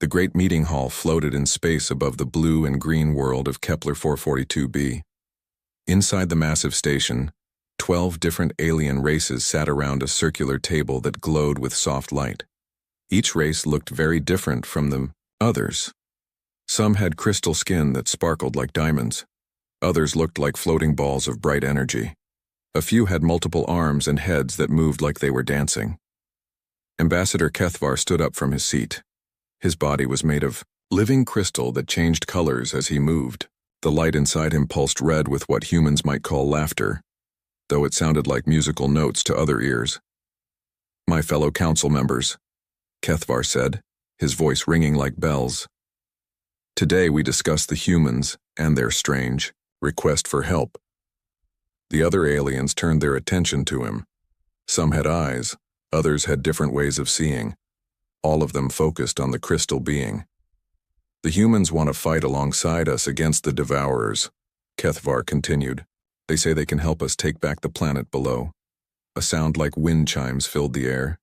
The great meeting hall floated in space above the blue and green world of Kepler 442b. Inside the massive station, 12 different alien races sat around a circular table that glowed with soft light. Each race looked very different from the others. Some had crystal skin that sparkled like diamonds. Others looked like floating balls of bright energy. A few had multiple arms and heads that moved like they were dancing. Ambassador Kethvar stood up from his seat. His body was made of living crystal that changed colors as he moved. The light inside him pulsed red with what humans might call laughter, though it sounded like musical notes to other ears. "My fellow council members," Kethvar said, his voice ringing like bells. "Today we discuss the humans and their strange request for help." The other aliens turned their attention to him. Some had eyes, others had different ways of seeing. All of them focused on the crystal being. "The humans want to fight alongside us against the Devourers," Kethvar continued. "They say they can help us take back the planet below." A sound like wind chimes filled the air.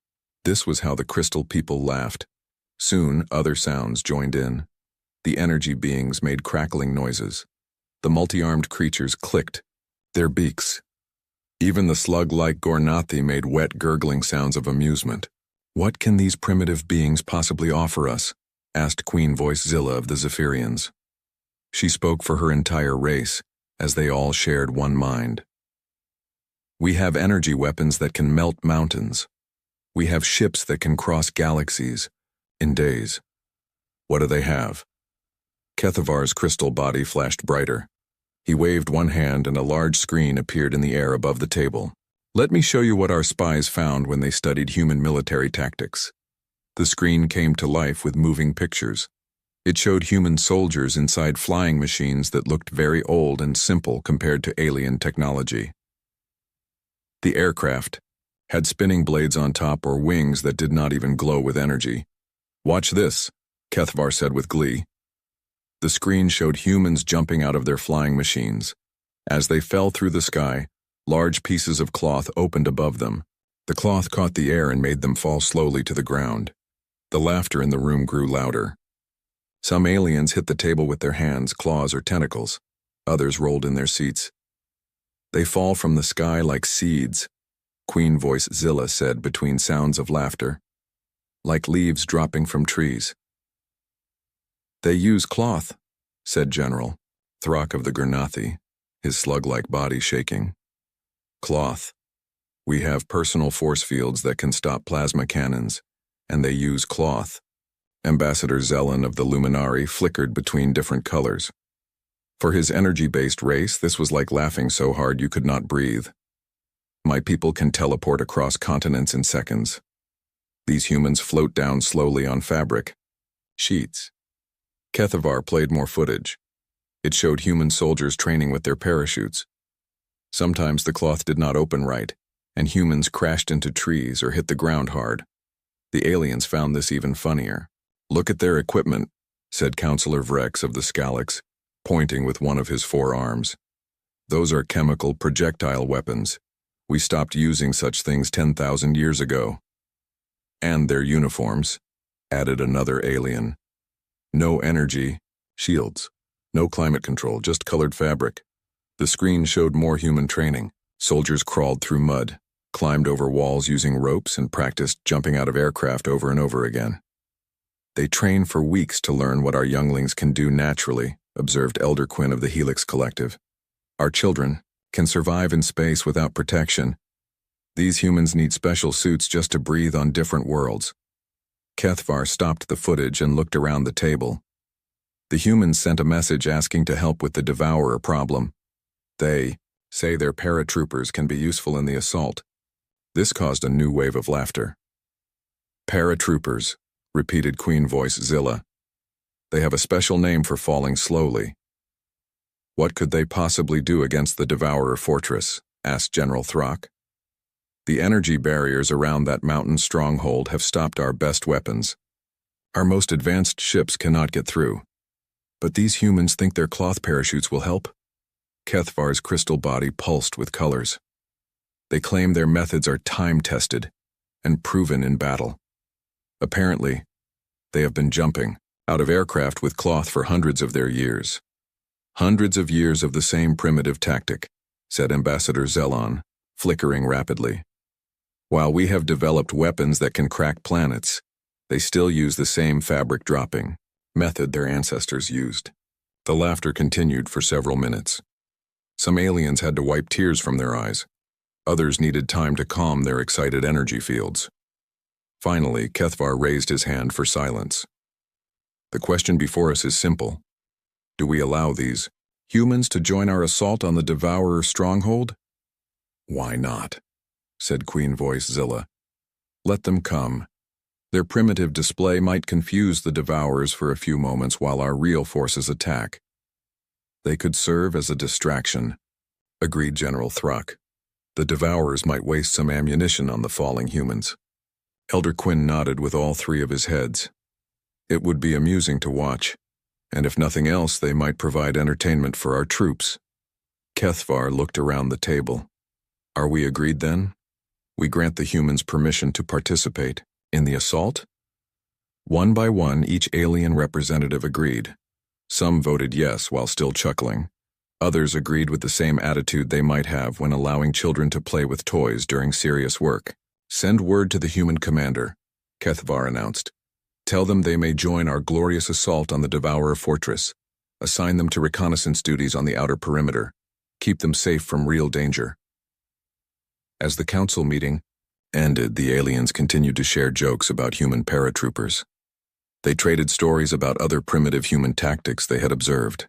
This was how the crystal people laughed. Soon, other sounds joined in. The energy beings made crackling noises. The multi-armed creatures clicked their beaks. Even the slug-like Gornathi made wet, gurgling sounds of amusement. "What can these primitive beings possibly offer us?" asked Queen Voice Zilla of the Zephyrians. She spoke for her entire race, as they all shared one mind. "We have energy weapons that can melt mountains. We have ships that can cross galaxies in days." "What do they have?" Kethavar's crystal body flashed brighter. He waved one hand and a large screen appeared in the air above the table. "Let me show you what our spies found when they studied human military tactics." The screen came to life with moving pictures. It showed human soldiers inside flying machines that looked very old and simple compared to alien technology. The aircraft had spinning blades on top or wings that did not even glow with energy. "Watch this," Kethvar said with glee. The screen showed humans jumping out of their flying machines. As they fell through the sky, large pieces of cloth opened above them. The cloth caught the air and made them fall slowly to the ground. The laughter in the room grew louder. Some aliens hit the table with their hands, claws, or tentacles. Others rolled in their seats. "They fall from the sky like seeds," Queen Voice Zilla said between sounds of laughter. "Like leaves dropping from trees." "They use cloth," said General Thrak of the Gornathi, his slug-like body shaking. "Cloth. We have personal force fields that can stop plasma cannons, and they use cloth." Ambassador Zelen of the Luminari flickered between different colors. For his energy-based race, this was like laughing so hard you could not breathe. "My people can teleport across continents in seconds. These humans float down slowly on fabric sheets." Kethvar played more footage. It showed human soldiers training with their parachutes. Sometimes the cloth did not open right, and humans crashed into trees or hit the ground hard. The aliens found this even funnier. "Look at their equipment," said Counselor Vrex of the Scalix, pointing with one of his 4 arms. "Those are chemical projectile weapons. We stopped using such things 10,000 years ago." "And their uniforms," added another alien. "No energy, shields, no climate control, just colored fabric." The screen showed more human training. Soldiers crawled through mud, climbed over walls using ropes, and practiced jumping out of aircraft over and over again. "They train for weeks to learn what our younglings can do naturally," observed Elder Quinn of the Helix Collective. "Our children can survive in space without protection. These humans need special suits just to breathe on different worlds." Kethvar stopped the footage and looked around the table. The humans sent a message asking to help with the Devourer problem. They say their paratroopers can be useful in the assault. This caused a new wave of laughter. "Paratroopers," repeated Queen Voice Zilla. "They have a special name for falling slowly." "What could they possibly do against the Devourer fortress?" asked General Thrak. "The energy barriers around that mountain stronghold have stopped our best weapons. Our most advanced ships cannot get through. But these humans think their cloth parachutes will help?" Kethvar's crystal body pulsed with colors. "They claim their methods are time-tested and proven in battle. Apparently, they have been jumping out of aircraft with cloth for hundreds of their years. Hundreds of years of the same primitive tactic, said Ambassador Zelon, flickering rapidly. While we have developed weapons that can crack planets, they still use the same fabric-dropping method their ancestors used. The laughter continued for several minutes. Some aliens had to wipe tears from their eyes. Others needed time to calm their excited energy fields. Finally, Kethvar raised his hand for silence. The question before us is simple. Do we allow these humans to join our assault on the Devourer Stronghold? Why not? Said Queen Voice Zilla. Let them come. Their primitive display might confuse the Devourers for a few moments while our real forces attack. They could serve as a distraction, agreed General Thruck. The Devourers might waste some ammunition on the falling humans. Elder Quinn nodded with all three of his heads. It would be amusing to watch, and if nothing else, they might provide entertainment for our troops. Kethvar looked around the table. Are we agreed then? We grant the humans permission to participate in the assault? One by one, each alien representative agreed. Some voted yes while still chuckling. Others agreed with the same attitude they might have when allowing children to play with toys during serious work. Send word to the human commander, Kethvar announced. Tell them they may join our glorious assault on the Devourer Fortress. Assign them to reconnaissance duties on the outer perimeter. Keep them safe from real danger. As the council meeting ended, the aliens continued to share jokes about human paratroopers. They traded stories about other primitive human tactics they had observed.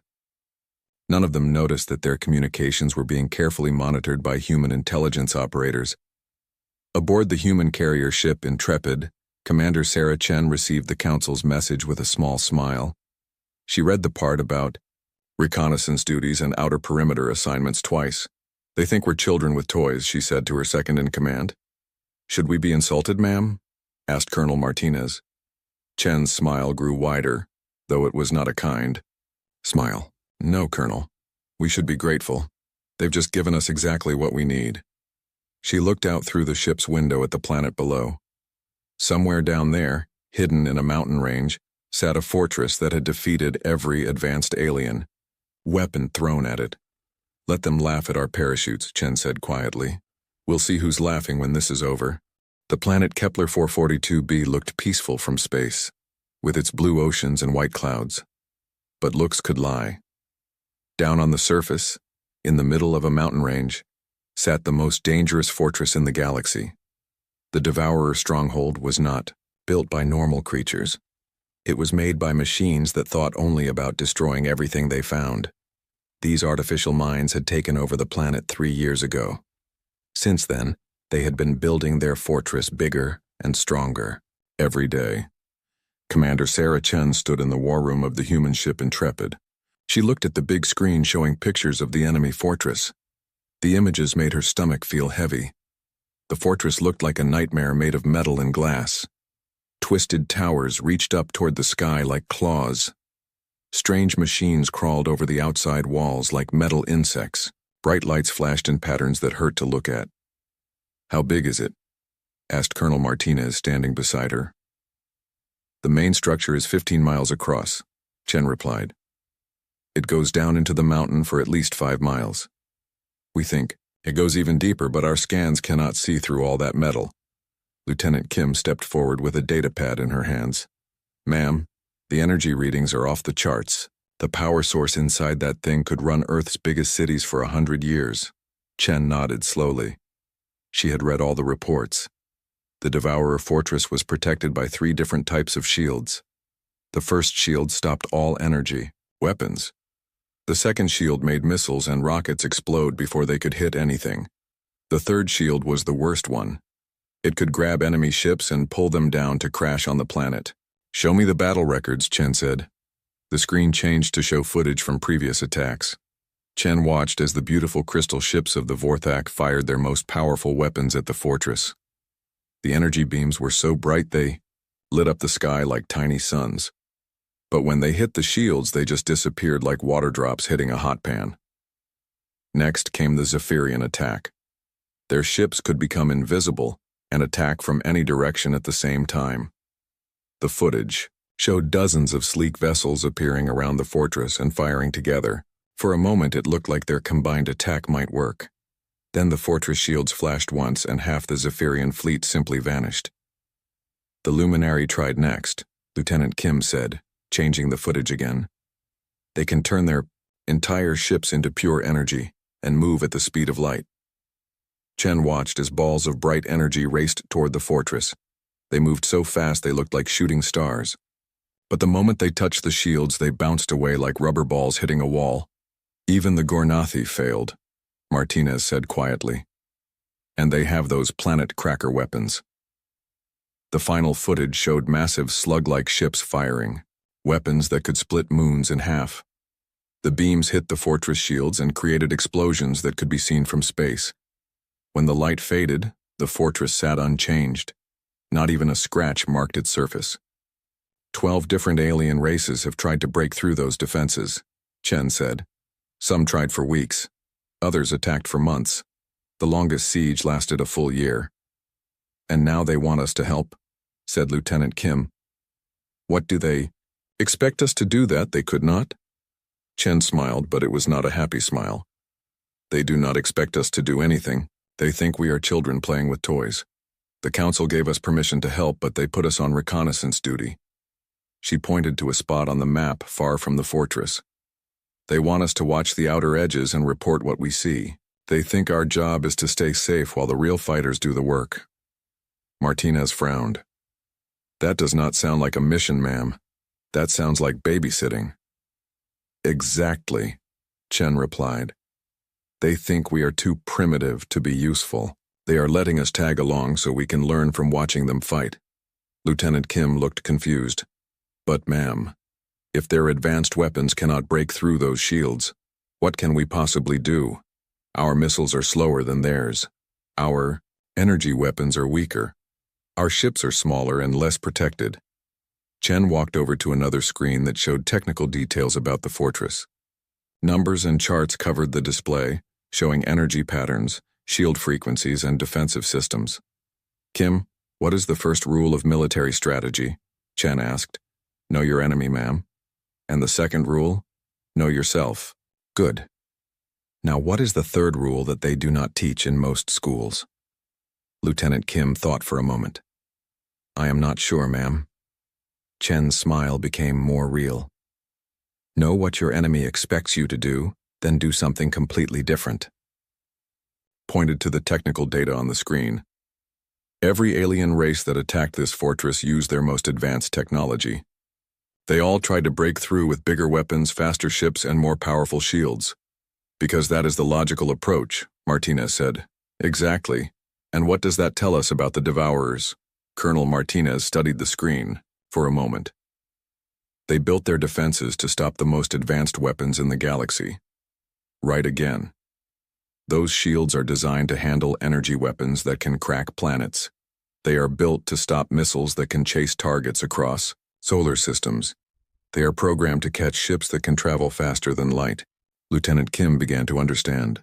None of them noticed that their communications were being carefully monitored by human intelligence operators. Aboard the human carrier ship Intrepid, Commander Sarah Chen received the council's message with a small smile. She read the part about reconnaissance duties and outer perimeter assignments twice. They think we're children with toys, she said to her second-in-command. Should we be insulted, ma'am? Asked Colonel Martinez. Chen's smile grew wider, though it was not a kind smile. No, Colonel. We should be grateful. They've just given us exactly what we need. She looked out through the ship's window at the planet below. Somewhere down there, hidden in a mountain range, sat a fortress that had defeated every advanced alien, weapon thrown at it. Let them laugh at our parachutes, Chen said quietly. We'll see who's laughing when this is over. The planet Kepler 442b looked peaceful from space, with its blue oceans and white clouds. But looks could lie. Down on the surface, in the middle of a mountain range, sat the most dangerous fortress in the galaxy. The Devourer Stronghold was not built by normal creatures. It was made by machines that thought only about destroying everything they found. These artificial minds had taken over the planet 3 years ago. Since then, they had been building their fortress bigger and stronger every day. Commander Sarah Chen stood in the war room of the human ship Intrepid. She looked at the big screen showing pictures of the enemy fortress. The images made her stomach feel heavy. The fortress looked like a nightmare made of metal and glass. Twisted towers reached up toward the sky like claws. Strange machines crawled over the outside walls like metal insects. Bright lights flashed in patterns that hurt to look at. How big is it? Asked Colonel Martinez, standing beside her. The main structure is 15 miles across, Chen replied. It goes down into the mountain for at least 5 miles. We think it goes even deeper, but our scans cannot see through all that metal. Lieutenant Kim stepped forward with a data pad in her hands. Ma'am, the energy readings are off the charts. The power source inside that thing could run Earth's biggest cities for 100 years. Chen nodded slowly. She had read all the reports. The Devourer Fortress was protected by 3 different types of shields. The first shield stopped all energy, weapons. The second shield made missiles and rockets explode before they could hit anything. The third shield was the worst one. It could grab enemy ships and pull them down to crash on the planet. Show me the battle records, Chen said. The screen changed to show footage from previous attacks. Chen watched as the beautiful crystal ships of the Vorthak fired their most powerful weapons at the fortress. The energy beams were so bright they lit up the sky like tiny suns. But when they hit the shields, they just disappeared like water drops hitting a hot pan. Next came the Zephyrian attack. Their ships could become invisible and attack from any direction at the same time. The footage, showed dozens of sleek vessels appearing around the fortress and firing together. For a moment it looked like their combined attack might work. Then the fortress shields flashed once and half the Zephyrian fleet simply vanished. The Luminary tried next, Lieutenant Kim said, changing the footage again. They can turn their entire ships into pure energy and move at the speed of light. Chen watched as balls of bright energy raced toward the fortress. They moved so fast they looked like shooting stars. But the moment they touched the shields, they bounced away like rubber balls hitting a wall. Even the Gornathi failed, Martinez said quietly. And they have those planet cracker weapons. The final footage showed massive slug-like ships firing, weapons that could split moons in half. The beams hit the fortress shields and created explosions that could be seen from space. When the light faded, the fortress sat unchanged. Not even a scratch marked its surface. 12 different alien races have tried to break through those defenses, Chen said. Some tried for weeks. Others attacked for months. The longest siege lasted a full year. And now they want us to help, said Lieutenant Kim. What do they expect us to do that they could not? Chen smiled, but it was not a happy smile. They do not expect us to do anything. They think we are children playing with toys. The council gave us permission to help, but they put us on reconnaissance duty. She pointed to a spot on the map far from the fortress. They want us to watch the outer edges and report what we see. They think our job is to stay safe while the real fighters do the work. Martinez frowned. That does not sound like a mission, ma'am. That sounds like babysitting. Exactly, Chen replied. They think we are too primitive to be useful. They are letting us tag along so we can learn from watching them fight. Lieutenant Kim looked confused. But ma'am, if their advanced weapons cannot break through those shields, what can we possibly do? Our missiles are slower than theirs. Our energy weapons are weaker. Our ships are smaller and less protected. Chen walked over to another screen that showed technical details about the fortress. Numbers and charts covered the display, showing energy patterns, shield frequencies, and defensive systems. Kim, what is the first rule of military strategy? Chen asked. Know your enemy, ma'am. And the second rule? Know yourself. Good. Now what is the third rule that they do not teach in most schools? Lieutenant Kim thought for a moment. I am not sure, ma'am. Chen's smile became more real. Know what your enemy expects you to do, then do something completely different. Pointed to the technical data on the screen. Every alien race that attacked this fortress used their most advanced technology. They all tried to break through with bigger weapons, faster ships, and more powerful shields. Because that is the logical approach, Martinez said. Exactly. And what does that tell us about the Devourers? Colonel Martinez studied the screen for a moment. They built their defenses to stop the most advanced weapons in the galaxy. Right again. Those shields are designed to handle energy weapons that can crack planets. They are built to stop missiles that can chase targets across solar systems. They are programmed to catch ships that can travel faster than light. Lieutenant Kim began to understand.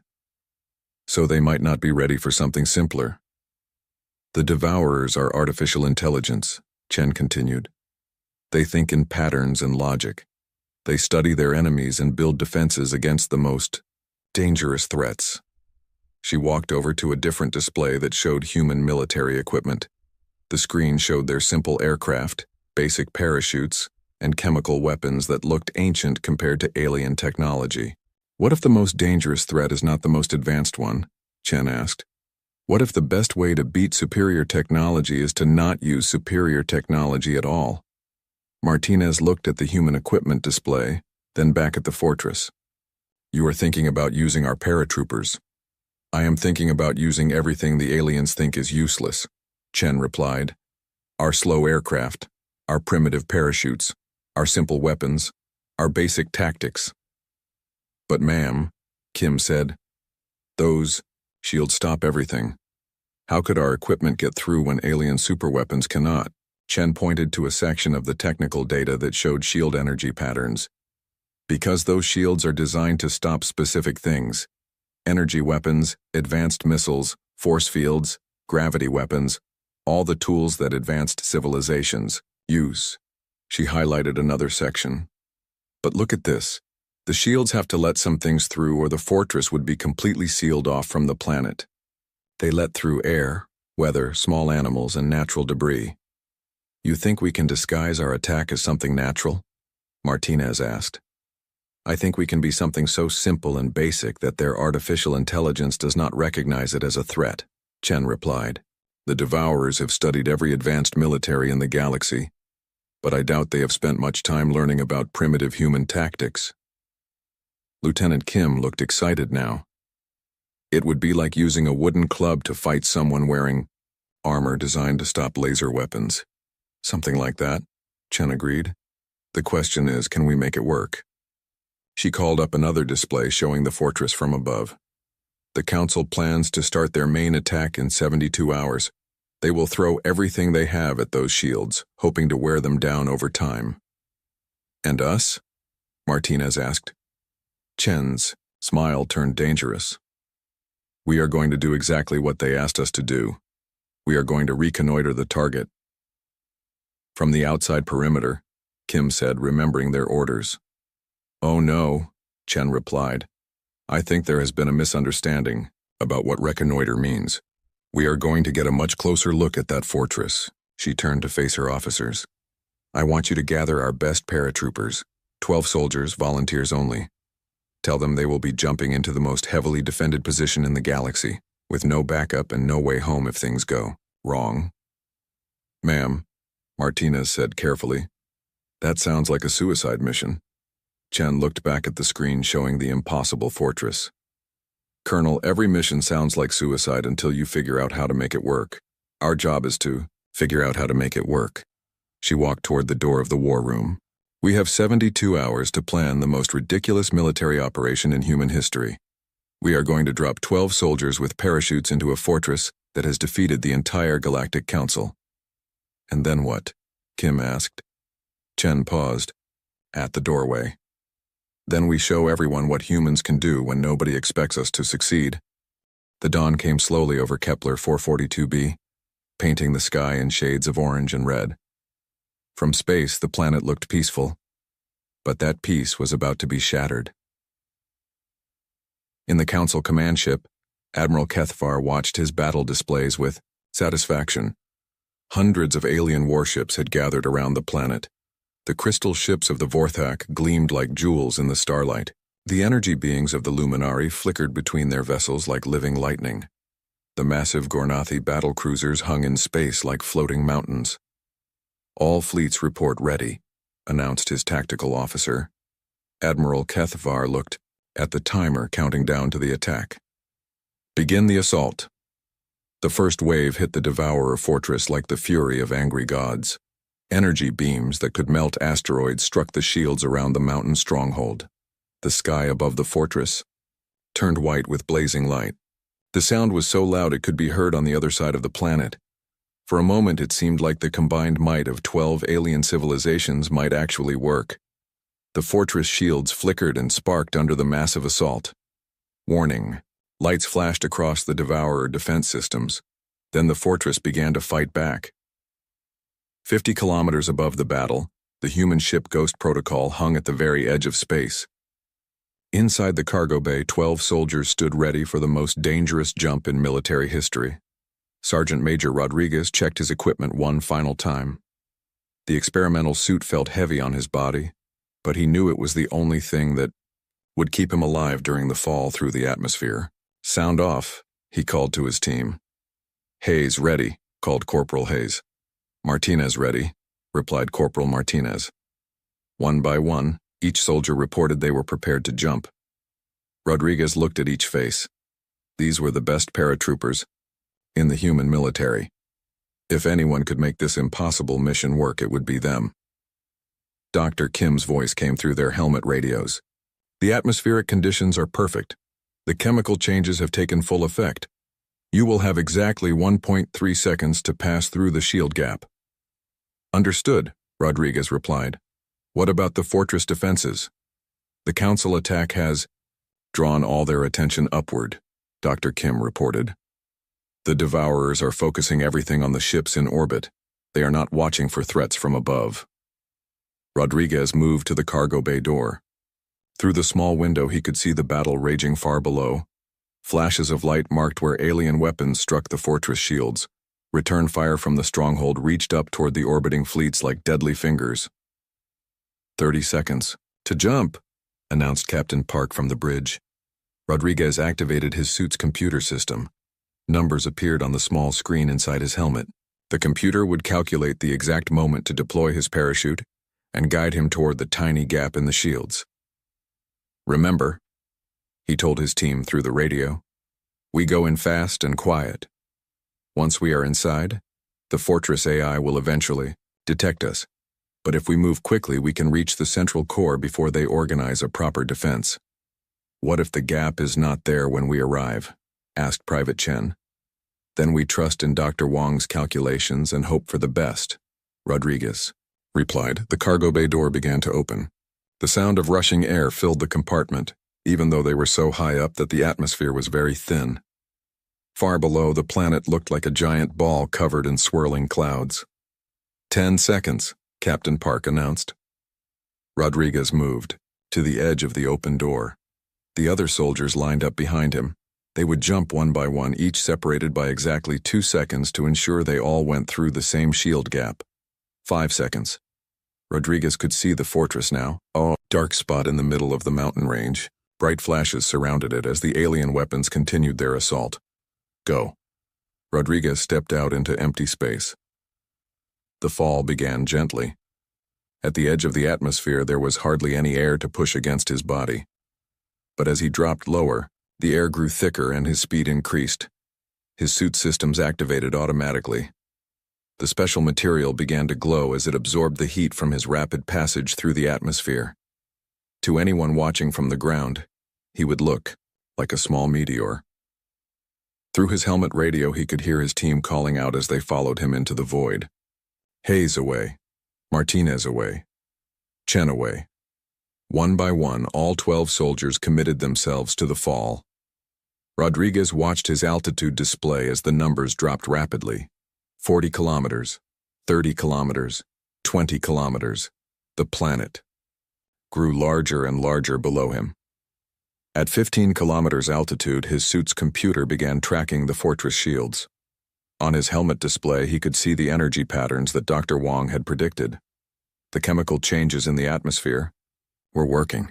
So they might not be ready for something simpler. The Devourers are artificial intelligence, Chen continued. They think in patterns and logic. They study their enemies and build defenses against the most dangerous threats. She walked over to a different display that showed human military equipment. The screen showed their simple aircraft, basic parachutes, and chemical weapons that looked ancient compared to alien technology. What if the most dangerous threat is not the most advanced one? Chen asked. What if the best way to beat superior technology is to not use superior technology at all? Martinez looked at the human equipment display, then back at the fortress. You are thinking about using our paratroopers. I am thinking about using everything the aliens think is useless, Chen replied. Our slow aircraft, our primitive parachutes, our simple weapons, our basic tactics. But ma'am, Kim said, those shields stop everything. How could our equipment get through when alien superweapons cannot? Chen pointed to a section of the technical data that showed shield energy patterns. Because those shields are designed to stop specific things, energy weapons, advanced missiles, force fields, gravity weapons, all the tools that advanced civilizations use. She highlighted another section. But look at this. The shields have to let some things through or the fortress would be completely sealed off from the planet. They let through air, weather, small animals, and natural debris. You think we can disguise our attack as something natural? Martinez asked. I think we can be something so simple and basic that their artificial intelligence does not recognize it as a threat, Chen replied. The Devourers have studied every advanced military in the galaxy, but I doubt they have spent much time learning about primitive human tactics. Lieutenant Kim looked excited now. It would be like using a wooden club to fight someone wearing armor designed to stop laser weapons. Something like that, Chen agreed. The question is, can we make it work? She called up another display showing the fortress from above. The Council plans to start their main attack in 72 hours. They will throw everything they have at those shields, hoping to wear them down over time. And us? Martinez asked. Chen's smile turned dangerous. We are going to do exactly what they asked us to do. We are going to reconnoiter the target. From the outside perimeter, Kim said, remembering their orders. Oh no, Chen replied. I think there has been a misunderstanding about what reconnoiter means. We are going to get a much closer look at that fortress. She turned to face her officers. I want you to gather our best paratroopers, 12 soldiers, volunteers only. Tell them they will be jumping into the most heavily defended position in the galaxy, with no backup and no way home if things go wrong. Ma'am, Martinez said carefully. That sounds like a suicide mission. Chen looked back at the screen showing the impossible fortress. Colonel, every mission sounds like suicide until you figure out how to make it work. Our job is to figure out how to make it work. She walked toward the door of the war room. We have 72 hours to plan the most ridiculous military operation in human history. We are going to drop 12 soldiers with parachutes into a fortress that has defeated the entire Galactic Council. And then what? Kim asked. Chen paused. At the doorway. Then we show everyone what humans can do when nobody expects us to succeed. The dawn came slowly over Kepler 442b, painting the sky in shades of orange and red. From space, the planet looked peaceful, but that peace was about to be shattered. In the Council command ship, Admiral Kethvar watched his battle displays with satisfaction. Hundreds of alien warships had gathered around the planet. The crystal ships of the Vorthak gleamed like jewels in the starlight. The energy beings of the Luminari flickered between their vessels like living lightning. The massive Gornathi battle cruisers hung in space like floating mountains. All fleets report ready, announced his tactical officer. Admiral Kethvar looked at the timer counting down to the attack. Begin the assault. The first wave hit the Devourer fortress like the fury of angry gods. Energy beams that could melt asteroids struck the shields around the mountain stronghold. The sky above the fortress turned white with blazing light. The sound was so loud it could be heard on the other side of the planet. For a moment it seemed like the combined might of 12 alien civilizations might actually work. The fortress shields flickered and sparked under the massive assault. Warning. Lights flashed across the Devourer defense systems. Then the fortress began to fight back. 50 kilometers above the battle, the human ship Ghost Protocol hung at the very edge of space. Inside the cargo bay, 12 soldiers stood ready for the most dangerous jump in military history. Sergeant Major Rodriguez checked his equipment one final time. The experimental suit felt heavy on his body, but he knew it was the only thing that would keep him alive during the fall through the atmosphere. Sound off, he called to his team. Hayes, ready, called Corporal Hayes. Martinez, ready, replied Corporal Martinez. One by one, each soldier reported they were prepared to jump. Rodriguez looked at each face. These were the best paratroopers in the human military. If anyone could make this impossible mission work, it would be them. Dr. Kim's voice came through their helmet radios. The atmospheric conditions are perfect. The chemical changes have taken full effect. You will have exactly 1.3 seconds to pass through the shield gap. Understood, Rodriguez replied. What about the fortress defenses? The Council attack has drawn all their attention upward, Dr. Kim reported. The Devourers are focusing everything on the ships in orbit. They are not watching for threats from above. Rodriguez moved to the cargo bay door. Through the small window he could see the battle raging far below. Flashes of light marked where alien weapons struck the fortress shields. Return fire from the Stronghold reached up toward the orbiting fleets like deadly fingers. 30 seconds. To jump, announced Captain Park from the bridge. Rodriguez activated his suit's computer system. Numbers appeared on the small screen inside his helmet. The computer would calculate the exact moment to deploy his parachute and guide him toward the tiny gap in the shields. Remember, he told his team through the radio, we go in fast and quiet. Once we are inside, the Fortress AI will eventually detect us. But if we move quickly, we can reach the central core before they organize a proper defense. What if the gap is not there when we arrive? Asked Private Chen. Then we trust in Dr. Wong's calculations and hope for the best, Rodriguez replied. The cargo bay door began to open. The sound of rushing air filled the compartment, even though they were so high up that the atmosphere was very thin. Far below, the planet looked like a giant ball covered in swirling clouds. 10 seconds, Captain Park announced. Rodriguez moved to the edge of the open door. The other soldiers lined up behind him. They would jump one by one, each separated by exactly 2 seconds to ensure they all went through the same shield gap. 5 seconds. Rodriguez could see the fortress now, a dark spot in the middle of the mountain range. Bright flashes surrounded it as the alien weapons continued their assault. Go. Rodriguez stepped out into empty space. The fall began gently. At the edge of the atmosphere, there was hardly any air to push against his body. But as he dropped lower, the air grew thicker and his speed increased. His suit systems activated automatically. The special material began to glow as it absorbed the heat from his rapid passage through the atmosphere. To anyone watching from the ground, he would look like a small meteor. Through his helmet radio, he could hear his team calling out as they followed him into the void. Hayes away. Martinez away. Chen away. One by one, all 12 soldiers committed themselves to the fall. Rodriguez watched his altitude display as the numbers dropped rapidly. 40 kilometers, 30 kilometers, 20 kilometers. The planet grew larger and larger below him. At 15 kilometers altitude, his suit's computer began tracking the fortress shields. On his helmet display, he could see the energy patterns that Dr. Wong had predicted. The chemical changes in the atmosphere were working.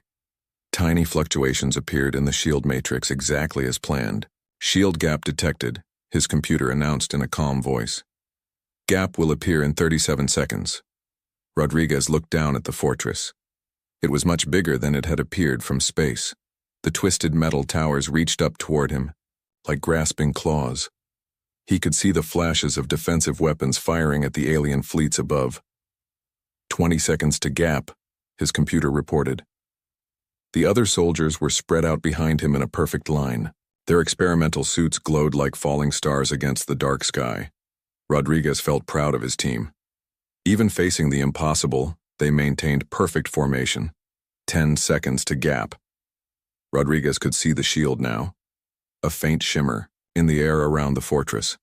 Tiny fluctuations appeared in the shield matrix exactly as planned. Shield gap detected, his computer announced in a calm voice. Gap will appear in 37 seconds. Rodriguez looked down at the fortress. It was much bigger than it had appeared from space. The twisted metal towers reached up toward him, like grasping claws. He could see the flashes of defensive weapons firing at the alien fleets above. 20 seconds to gap, his computer reported. The other soldiers were spread out behind him in a perfect line. Their experimental suits glowed like falling stars against the dark sky. Rodriguez felt proud of his team. Even facing the impossible, they maintained perfect formation. 10 seconds to gap. Rodriguez could see the shield now. A faint shimmer in the air around the fortress.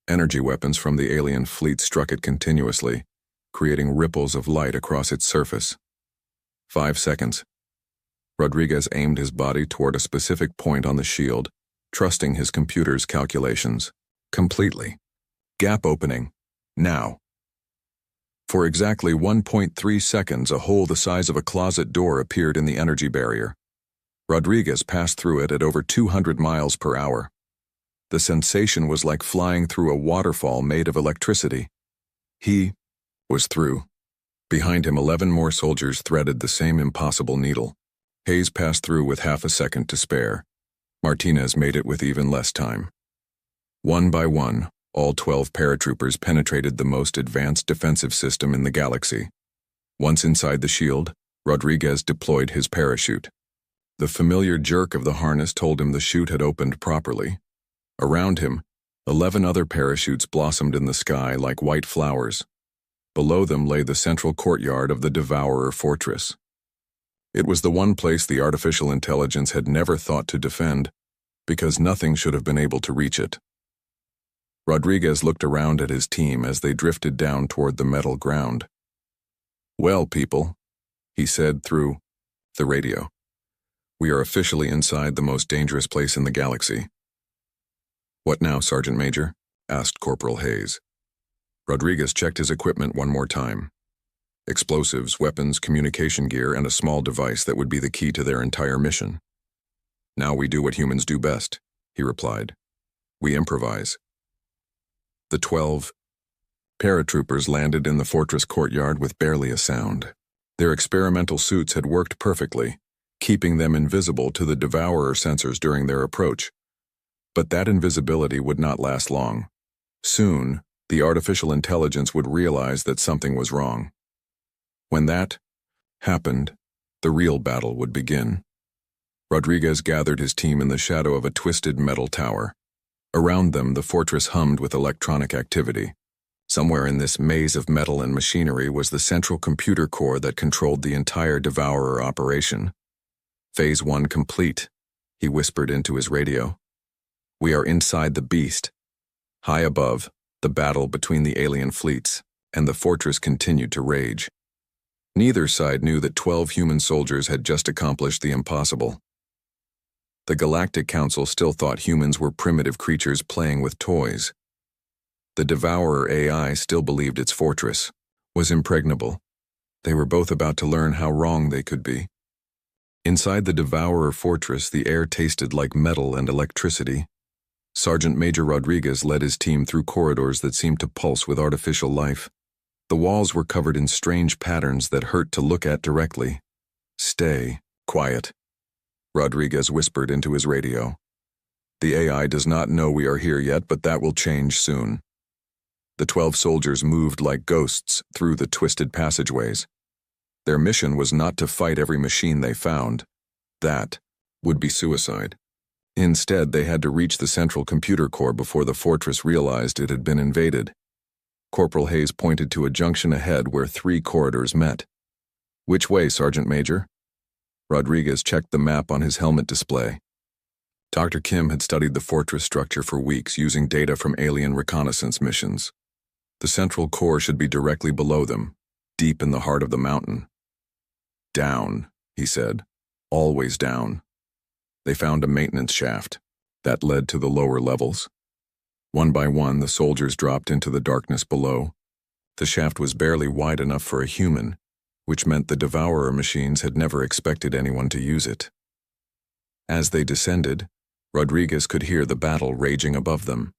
Energy weapons from the alien fleet struck it continuously, creating ripples of light across its surface. 5 seconds. Rodriguez aimed his body toward a specific point on the shield, trusting his computer's calculations. Completely. Gap opening. Now. For exactly 1.3 seconds, a hole the size of a closet door appeared in the energy barrier. Rodriguez passed through it at over 200 miles per hour. The sensation was like flying through a waterfall made of electricity. He was through. Behind him, 11 more soldiers threaded the same impossible needle. Hayes passed through with half a second to spare. Martinez made it with even less time. One by one, all 12 paratroopers penetrated the most advanced defensive system in the galaxy. Once inside the shield, Rodriguez deployed his parachute. The familiar jerk of the harness told him the chute had opened properly. Around him, 11 other parachutes blossomed in the sky like white flowers. Below them lay the central courtyard of the Devourer Fortress. It was the one place the artificial intelligence had never thought to defend, because nothing should have been able to reach it. Rodriguez looked around at his team as they drifted down toward the metal ground. Well, people, he said through the radio. We are officially inside the most dangerous place in the galaxy. What now, Sergeant Major? Asked Corporal Hayes. Rodriguez checked his equipment one more time. Explosives, weapons, communication gear, and a small device that would be the key to their entire mission. Now we do what humans do best, he replied. We improvise. The 12 paratroopers landed in the fortress courtyard with barely a sound. Their experimental suits had worked perfectly, keeping them invisible to the Devourer sensors during their approach. But that invisibility would not last long. Soon, the artificial intelligence would realize that something was wrong. When that happened, the real battle would begin. Rodriguez gathered his team in the shadow of a twisted metal tower. Around them, the fortress hummed with electronic activity. Somewhere in this maze of metal and machinery was the central computer core that controlled the entire Devourer operation. Phase 1 complete, he whispered into his radio. We are inside the beast. High above, the battle between the alien fleets, and the fortress continued to rage. Neither side knew that 12 human soldiers had just accomplished the impossible. The Galactic Council still thought humans were primitive creatures playing with toys. The Devourer AI still believed its fortress was impregnable. They were both about to learn how wrong they could be. Inside the Devourer fortress, the air tasted like metal and electricity. Sergeant Major Rodriguez led his team through corridors that seemed to pulse with artificial life. The walls were covered in strange patterns that hurt to look at directly. Stay quiet, Rodriguez whispered into his radio. The AI does not know we are here yet, but that will change soon. The 12 soldiers moved like ghosts through the twisted passageways. Their mission was not to fight every machine they found. That would be suicide. Instead, they had to reach the central computer core before the fortress realized it had been invaded. Corporal Hayes pointed to a junction ahead where 3 corridors met. Which way, Sergeant Major? Rodriguez checked the map on his helmet display. Dr. Kim had studied the fortress structure for weeks using data from alien reconnaissance missions. The central core should be directly below them, deep in the heart of the mountain. Down, he said. Always down. They found a maintenance shaft that led to the lower levels. One by one, the soldiers dropped into the darkness below. The shaft was barely wide enough for a human, which meant the Devourer machines had never expected anyone to use it. As they descended, Rodriguez could hear the battle raging above them.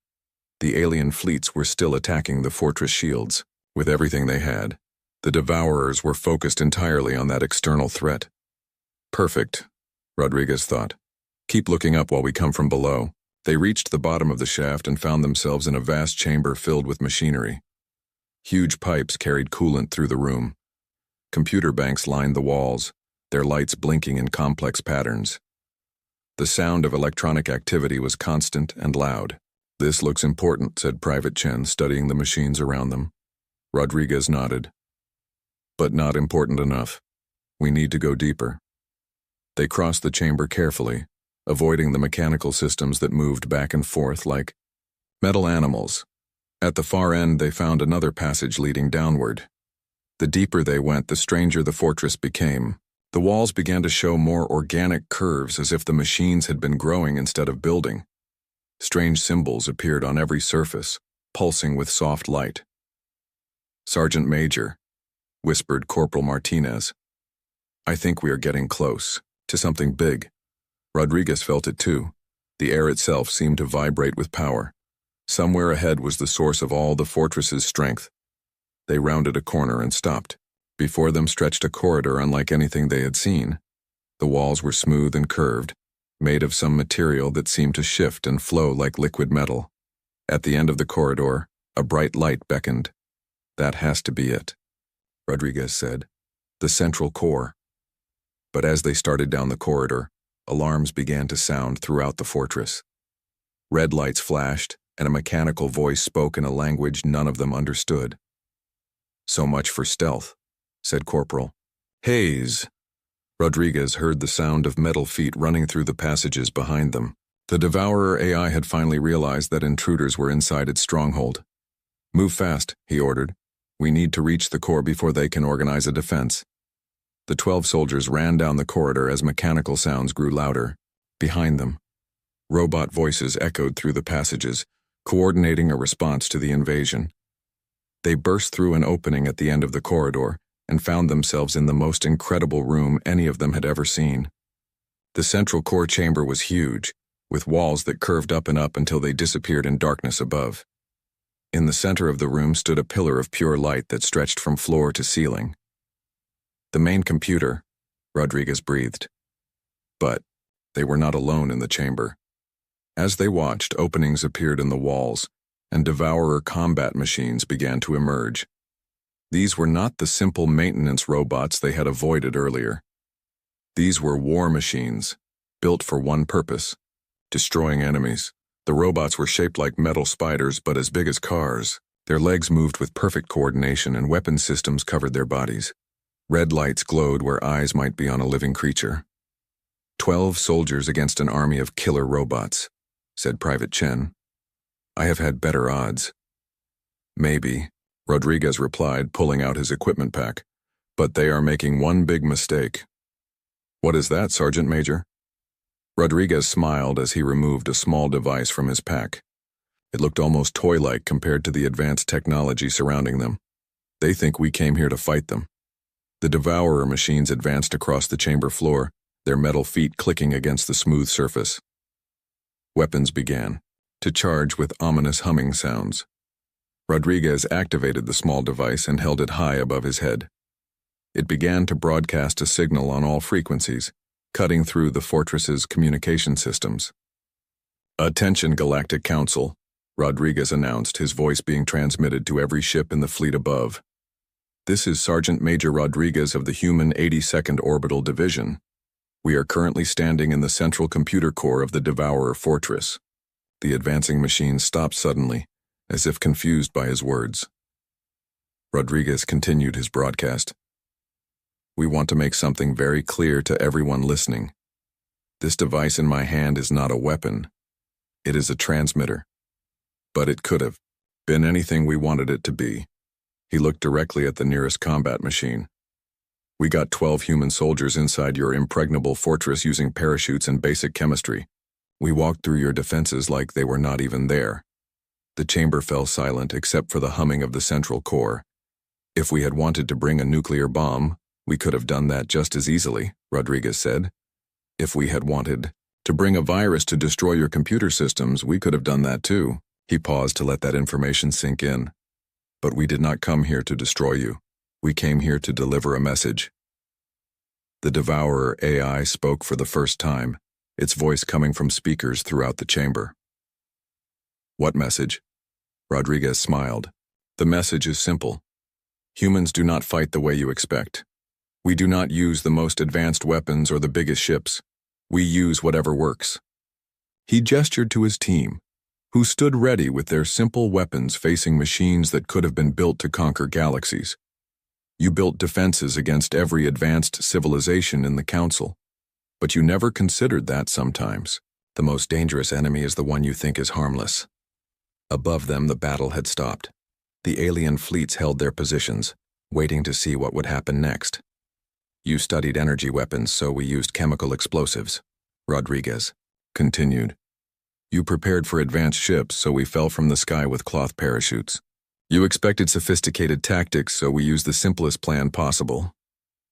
The alien fleets were still attacking the fortress shields with everything they had. The Devourers were focused entirely on that external threat. Perfect, Rodriguez thought. Keep looking up while we come from below. They reached the bottom of the shaft and found themselves in a vast chamber filled with machinery. Huge pipes carried coolant through the room. Computer banks lined the walls, their lights blinking in complex patterns. The sound of electronic activity was constant and loud. This looks important, said Private Chen, studying the machines around them. Rodriguez nodded. But not important enough. We need to go deeper. They crossed the chamber carefully, avoiding the mechanical systems that moved back and forth like metal animals. At the far end, they found another passage leading downward. The deeper they went, the stranger the fortress became. The walls began to show more organic curves, as if the machines had been growing instead of building. Strange symbols appeared on every surface, pulsing with soft light. Sergeant Major, whispered Corporal Martinez. I think we are getting close to something big. Rodriguez felt it too. The air itself seemed to vibrate with power. Somewhere ahead was the source of all the fortress's strength. They rounded a corner and stopped. Before them stretched a corridor unlike anything they had seen. The walls were smooth and curved, made of some material that seemed to shift and flow like liquid metal. At the end of the corridor, a bright light beckoned. That has to be it, Rodriguez said. The central core. But as they started down the corridor, alarms began to sound throughout the fortress. Red lights flashed, and a mechanical voice spoke in a language none of them understood. So much for stealth, said Corporal Hayes. Rodriguez heard the sound of metal feet running through the passages behind them. The Devourer AI had finally realized that intruders were inside its stronghold. Move fast, he ordered. We need to reach the core before they can organize a defense. The 12 soldiers ran down the corridor as mechanical sounds grew louder. Behind them, robot voices echoed through the passages, coordinating a response to the invasion. They burst through an opening at the end of the corridor and found themselves in the most incredible room any of them had ever seen. The central core chamber was huge, with walls that curved up and up until they disappeared in darkness above. In the center of the room stood a pillar of pure light that stretched from floor to ceiling. The main computer, Rodriguez breathed. But they were not alone in the chamber. As they watched, openings appeared in the walls, and Devourer combat machines began to emerge. These were not the simple maintenance robots they had avoided earlier. These were war machines, built for one purpose: destroying enemies. The robots were shaped like metal spiders, but as big as cars. Their legs moved with perfect coordination, and weapon systems covered their bodies. Red lights glowed where eyes might be on a living creature. 12 soldiers against an army of killer robots, said Private Chen. I have had better odds. Maybe, Rodriguez replied, pulling out his equipment pack. But they are making one big mistake. What is that, Sergeant Major? Rodriguez smiled as he removed a small device from his pack. It looked almost toy-like compared to the advanced technology surrounding them. They think we came here to fight them. The Devourer machines advanced across the chamber floor, their metal feet clicking against the smooth surface. Weapons began to charge with ominous humming sounds. Rodriguez activated the small device and held it high above his head. It began to broadcast a signal on all frequencies, cutting through the fortress's communication systems. Attention, Galactic Council, Rodriguez announced, his voice being transmitted to every ship in the fleet above. This is Sergeant Major Rodriguez of the Human 82nd Orbital Division. We are currently standing in the central computer core of the Devourer Fortress. The advancing machine stopped suddenly, as if confused by his words. Rodriguez continued his broadcast. We want to make something very clear to everyone listening. This device in my hand is not a weapon. It is a transmitter. But it could have been anything we wanted it to be. He looked directly at the nearest combat machine. We got 12 human soldiers inside your impregnable fortress using parachutes and basic chemistry. We walked through your defenses like they were not even there. The chamber fell silent except for the humming of the central core. If we had wanted to bring a nuclear bomb, we could have done that just as easily, Rodriguez said. If we had wanted to bring a virus to destroy your computer systems, we could have done that too. He paused to let that information sink in. But we did not come here to destroy you. We came here to deliver a message. The Devourer AI spoke for the first time, its voice coming from speakers throughout the chamber. What message? Rodriguez smiled. The message is simple. Humans do not fight the way you expect. We do not use the most advanced weapons or the biggest ships. We use whatever works. He gestured to his team, who stood ready with their simple weapons facing machines that could have been built to conquer galaxies. You built defenses against every advanced civilization in the Council, but you never considered that sometimes. The most dangerous enemy is the one you think is harmless. Above them, the battle had stopped. The alien fleets held their positions, waiting to see what would happen next. You studied energy weapons, so we used chemical explosives, Rodriguez continued. You prepared for advanced ships, so we fell from the sky with cloth parachutes. You expected sophisticated tactics, so we used the simplest plan possible.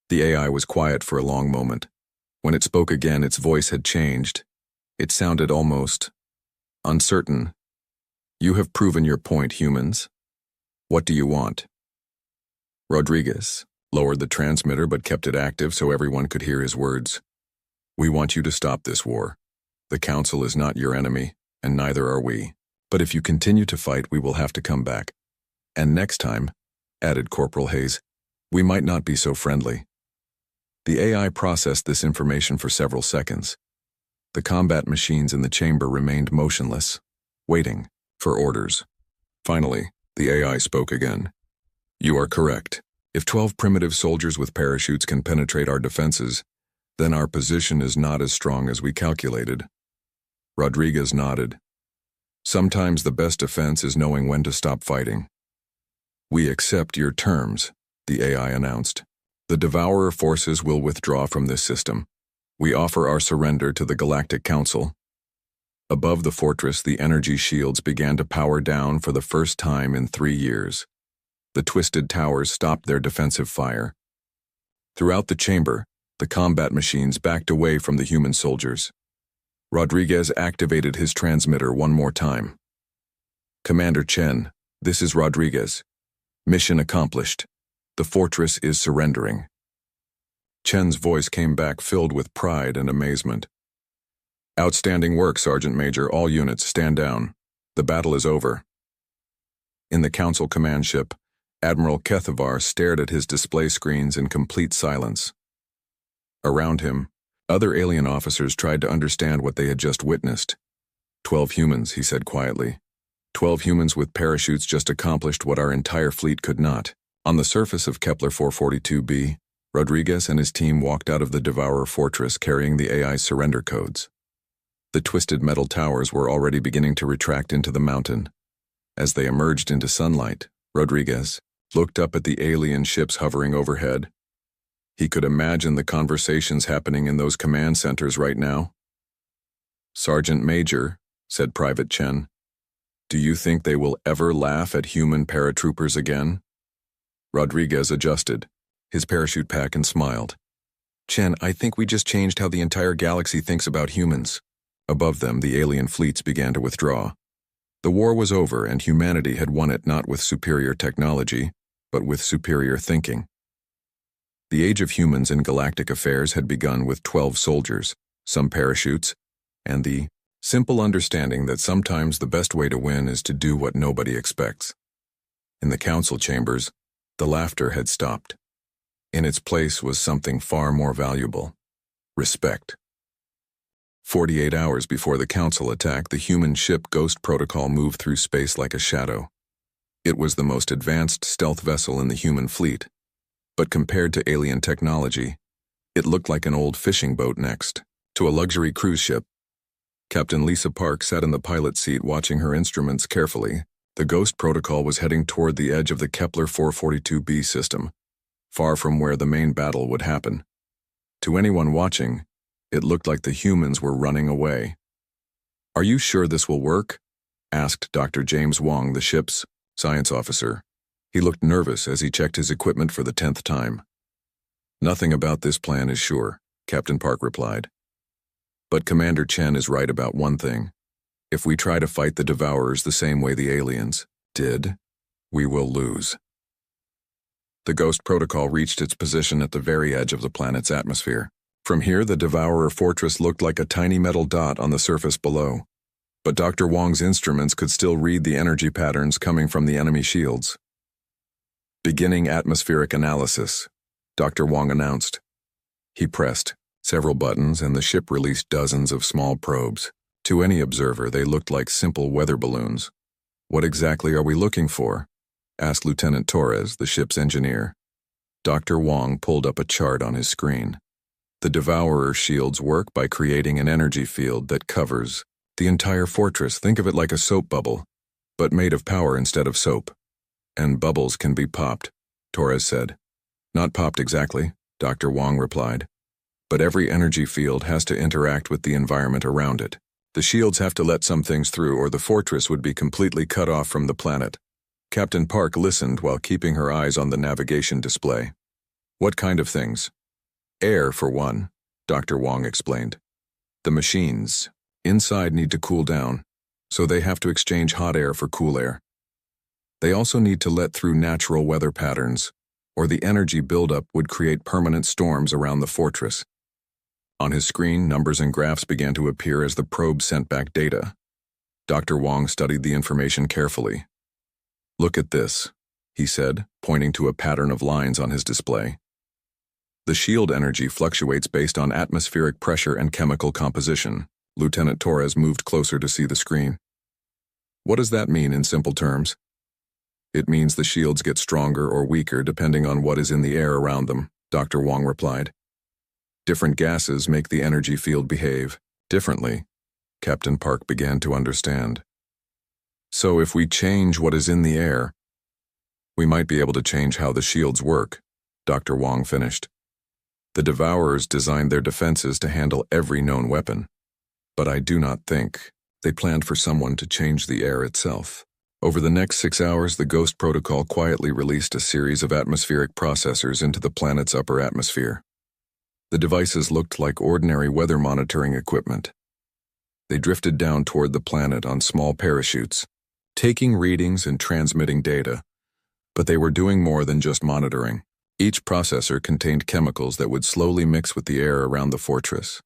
The AI was quiet for a long moment. When it spoke again, its voice had changed. It sounded almost uncertain. You have proven your point, humans. What do you want? Rodriguez lowered the transmitter but kept it active so everyone could hear his words. We want you to stop this war. The Council is not your enemy, and neither are we. But if you continue to fight, we will have to come back. And next time, added Corporal Hayes, we might not be so friendly. The AI processed this information for several seconds. The combat machines in the chamber remained motionless, waiting for orders. Finally, the AI spoke again. You are correct. If 12 primitive soldiers with parachutes can penetrate our defenses, then our position is not as strong as we calculated. Rodriguez nodded. Sometimes the best defense is knowing when to stop fighting. "We accept your terms," the AI announced. "The Devourer forces will withdraw from this system. We offer our surrender to the Galactic Council." Above the fortress, the energy shields began to power down for the first time in 3 years. The twisted towers stopped their defensive fire. Throughout the chamber, the combat machines backed away from the human soldiers. Rodriguez activated his transmitter one more time. "Commander Chen, this is Rodriguez. Mission accomplished. The fortress is surrendering." Chen's voice came back filled with pride and amazement. "Outstanding work, Sergeant Major. All units, stand down. The battle is over." In the Council command ship, Admiral Kethavar stared at his display screens in complete silence. Around him, other alien officers tried to understand what they had just witnessed. 12 humans, he said quietly. 12 humans with parachutes just accomplished what our entire fleet could not. On the surface of Kepler 442b, Rodriguez and his team walked out of the Devourer fortress carrying the AI's surrender codes. The twisted metal towers were already beginning to retract into the mountain. As they emerged into sunlight, Rodriguez looked up at the alien ships hovering overhead. He could imagine the conversations happening in those command centers right now. "Sergeant Major," said Private Chen, "do you think they will ever laugh at human paratroopers again?" Rodriguez adjusted his parachute pack and smiled. "Chen, I think we just changed how the entire galaxy thinks about humans." Above them, the alien fleets began to withdraw. The war was over, and humanity had won it not with superior technology, but with superior thinking. The age of humans in galactic affairs had begun with 12 soldiers, some parachutes, and the simple understanding that sometimes the best way to win is to do what nobody expects. In the council chambers, the laughter had stopped. In its place was something far more valuable: respect. 48 hours before the council attack, the human ship Ghost Protocol moved through space like a shadow. It was the most advanced stealth vessel in the human fleet, but compared to alien technology, it looked like an old fishing boat next to a luxury cruise ship. Captain Lisa Park sat in the pilot seat watching her instruments carefully. The Ghost Protocol was heading toward the edge of the Kepler 442b system, far from where the main battle would happen. To anyone watching, it looked like the humans were running away. "Are you sure this will work?" asked Dr. James Wong, the ship's science officer. He looked nervous as he checked his equipment for the 10th time. "Nothing about this plan is sure," Captain Park replied. "But Commander Chen is right about one thing. If we try to fight the Devourers the same way the aliens did, we will lose." The Ghost Protocol reached its position at the very edge of the planet's atmosphere. From here, the Devourer fortress looked like a tiny metal dot on the surface below. But Dr. Wong's instruments could still read the energy patterns coming from the enemy shields. "Beginning atmospheric analysis," Dr. Wong announced. He pressed several buttons and the ship released dozens of small probes. To any observer, they looked like simple weather balloons. "What exactly are we looking for?" asked Lieutenant Torres, the ship's engineer. Dr. Wong pulled up a chart on his screen. The Devourer shields work by creating an energy field that covers the entire fortress. Think of it like a soap bubble, but made of power instead of soap. "And bubbles can be popped," Torres said. "Not popped exactly," Dr. Wong replied. "But every energy field has to interact with the environment around it. The shields have to let some things through or the fortress would be completely cut off from the planet." Captain Park listened while keeping her eyes on the navigation display. "What kind of things?" "Air, for one," Dr. Wong explained. "The machines inside need to cool down, so they have to exchange hot air for cool air. They also need to let through natural weather patterns, or the energy buildup would create permanent storms around the fortress." On his screen, numbers and graphs began to appear as the probe sent back data. Dr. Wong studied the information carefully. "Look at this," he said, pointing to a pattern of lines on his display. "The shield energy fluctuates based on atmospheric pressure and chemical composition." Lieutenant Torres moved closer to see the screen. "What does that mean in simple terms?" "It means the shields get stronger or weaker depending on what is in the air around them," Dr. Wong replied. "Different gases make the energy field behave differently." Captain Park began to understand. "So if we change what is in the air, We might be able to change how the shields work, Dr. Wong finished. The Devourers designed their defenses to handle every known weapon. But I do not think they planned for someone to change the air itself. Over the next 6 hours, the Ghost Protocol quietly released a series of atmospheric processors into the planet's upper atmosphere. The devices looked like ordinary weather monitoring equipment. They drifted down toward the planet on small parachutes, taking readings and transmitting data. But they were doing more than just monitoring. Each processor contained chemicals that would slowly mix with the air around the fortress.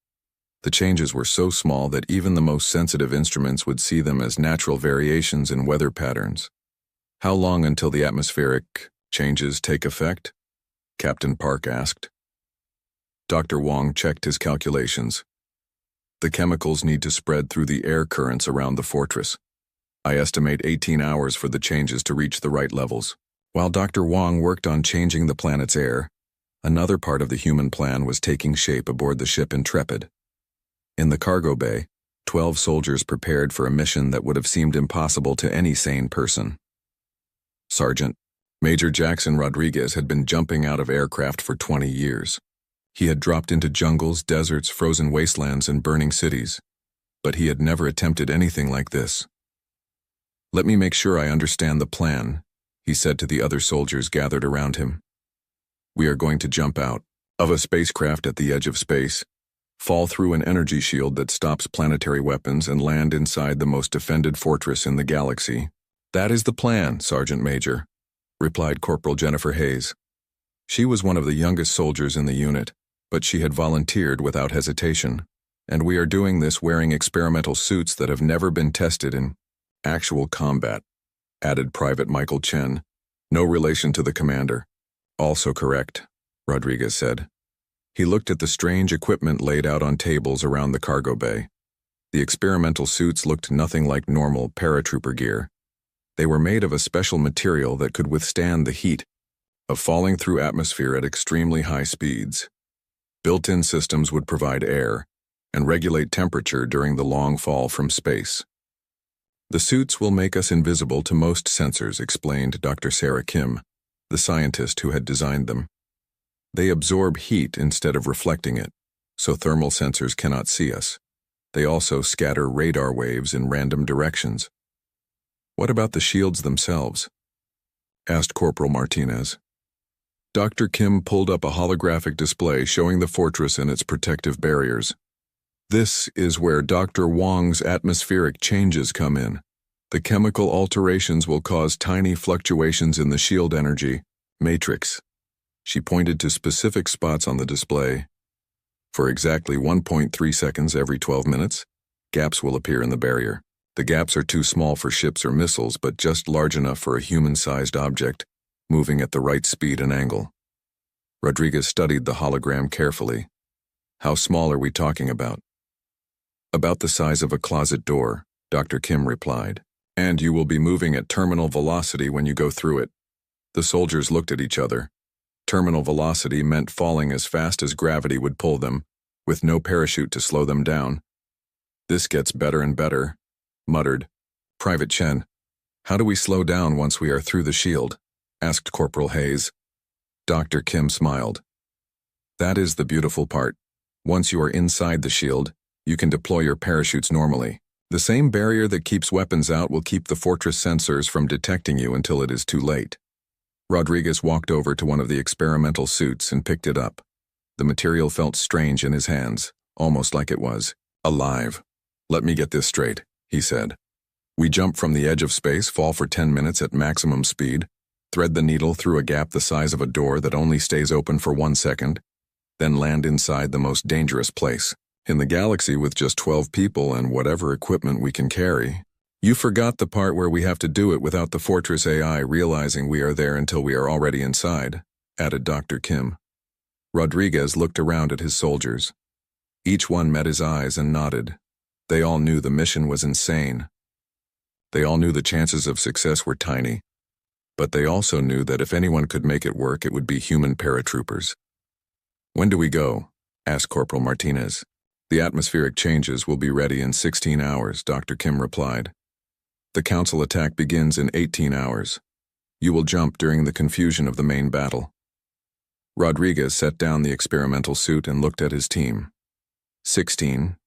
The changes were so small that even the most sensitive instruments would see them as natural variations in weather patterns. How long until the atmospheric changes take effect? Captain Park asked. Dr. Wong checked his calculations. The chemicals need to spread through the air currents around the fortress. I estimate 18 hours for the changes to reach the right levels. While Dr. Wong worked on changing the planet's air, another part of the human plan was taking shape aboard the ship Intrepid. In the cargo bay, 12 soldiers prepared for a mission that would have seemed impossible to any sane person. Sergeant Major Jackson Rodriguez had been jumping out of aircraft for 20 years. He had dropped into jungles, deserts, frozen wastelands, and burning cities, but he had never attempted anything like this. "Let me make sure I understand the plan," he said to the other soldiers gathered around him. "We are going to jump out of a spacecraft at the edge of space, fall through an energy shield that stops planetary weapons, and land inside the most defended fortress in the galaxy." "That is the plan, Sergeant Major," replied Corporal Jennifer Hayes. She was one of the youngest soldiers in the unit, but she had volunteered without hesitation. "And we are doing this wearing experimental suits that have never been tested in actual combat," added Private Michael Chen, no relation to the commander. "Also correct," Rodriguez said. He looked at the strange equipment laid out on tables around the cargo bay. The experimental suits looked nothing like normal paratrooper gear. They were made of a special material that could withstand the heat of falling through atmosphere at extremely high speeds. Built-in systems would provide air and regulate temperature during the long fall from space. "The suits will make us invisible to most sensors," explained Dr. Sarah Kim, the scientist who had designed them. "They absorb heat instead of reflecting it, so thermal sensors cannot see us. They also scatter radar waves in random directions." "What about the shields themselves?" asked Corporal Martinez. Dr. Kim pulled up a holographic display showing the fortress and its protective barriers. "This is where Dr. Wong's atmospheric changes come in. The chemical alterations will cause tiny fluctuations in the shield energy matrix." She pointed to specific spots on the display. "For exactly 1.3 seconds every 12 minutes, gaps will appear in the barrier. The gaps are too small for ships or missiles, but just large enough for a human-sized object, moving at the right speed and angle." Rodriguez studied the hologram carefully. "How small are we talking about?" "About the size of a closet door," Dr. Kim replied. "And you will be moving at terminal velocity when you go through it." The soldiers looked at each other. Terminal velocity meant falling as fast as gravity would pull them, with no parachute to slow them down. "This gets better and better," muttered Private Chen. "How do we slow down once we are through the shield?" asked Corporal Hayes. Dr. Kim smiled. "That is the beautiful part. Once you are inside the shield, you can deploy your parachutes normally. The same barrier that keeps weapons out will keep the fortress sensors from detecting you until it is too late." Rodriguez walked over to one of the experimental suits and picked it up. The material felt strange in his hands, almost like it was alive. "Let me get this straight," he said. "We jump from the edge of space, fall for 10 minutes at maximum speed, thread the needle through a gap the size of a door that only stays open for 1 second, then land inside the most dangerous place in the galaxy with just 12 people and whatever equipment we can carry. You forgot the part where we have to do it without the Fortress AI realizing we are there until we are already inside," added Dr. Kim. Rodriguez looked around at his soldiers. Each one met his eyes and nodded. They all knew the mission was insane. They all knew the chances of success were tiny. But they also knew that if anyone could make it work, it would be human paratroopers. "When do we go?" asked Corporal Martinez. "The atmospheric changes will be ready in 16 hours, Dr. Kim replied. "The Council attack begins in 18 hours. You will jump during the confusion of the main battle. Rodriguez set down the experimental suit and looked at his team. 16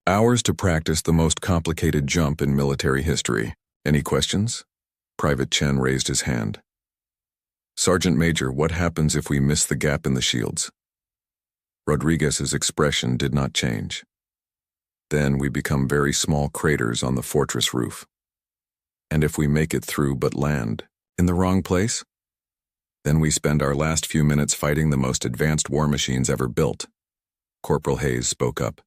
hours to practice the most complicated jump in military history. Any questions? Private Chen raised his hand. Sergeant Major, what happens if we miss the gap in the shields? Rodriguez's expression did not change. Then we become very small craters on the fortress roof. And if we make it through but land in the wrong place? Then we spend our last few minutes fighting the most advanced war machines ever built. Corporal Hayes spoke up.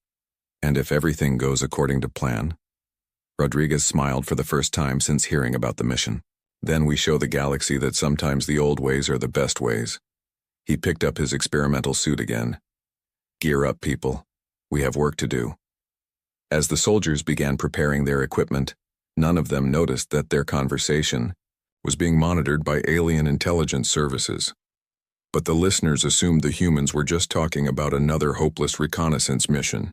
And if everything goes according to plan? Rodriguez smiled for the first time since hearing about the mission. Then we show the galaxy that sometimes the old ways are the best ways. He picked up his experimental suit again. Gear up, people. We have work to do. As the soldiers began preparing their equipment, none of them noticed that their conversation was being monitored by alien intelligence services. But the listeners assumed the humans were just talking about another hopeless reconnaissance mission.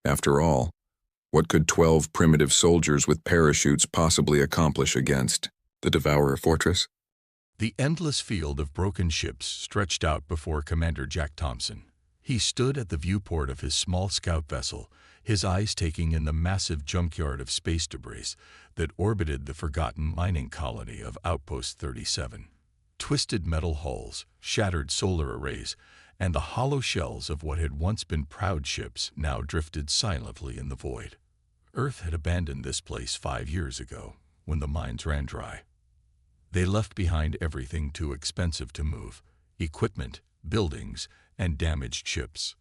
After all, what could 12 primitive soldiers with parachutes possibly accomplish against the Devourer Fortress? The endless field of broken ships stretched out before Commander Jack Thompson. He stood at the viewport of his small scout vessel, his eyes taking in the massive junkyard of space debris that orbited the forgotten mining colony of Outpost 37. Twisted metal hulls, shattered solar arrays, and the hollow shells of what had once been proud ships now drifted silently in the void. Earth had abandoned this place 5 years ago, when the mines ran dry. They left behind everything too expensive to move: equipment, buildings, and damaged ships.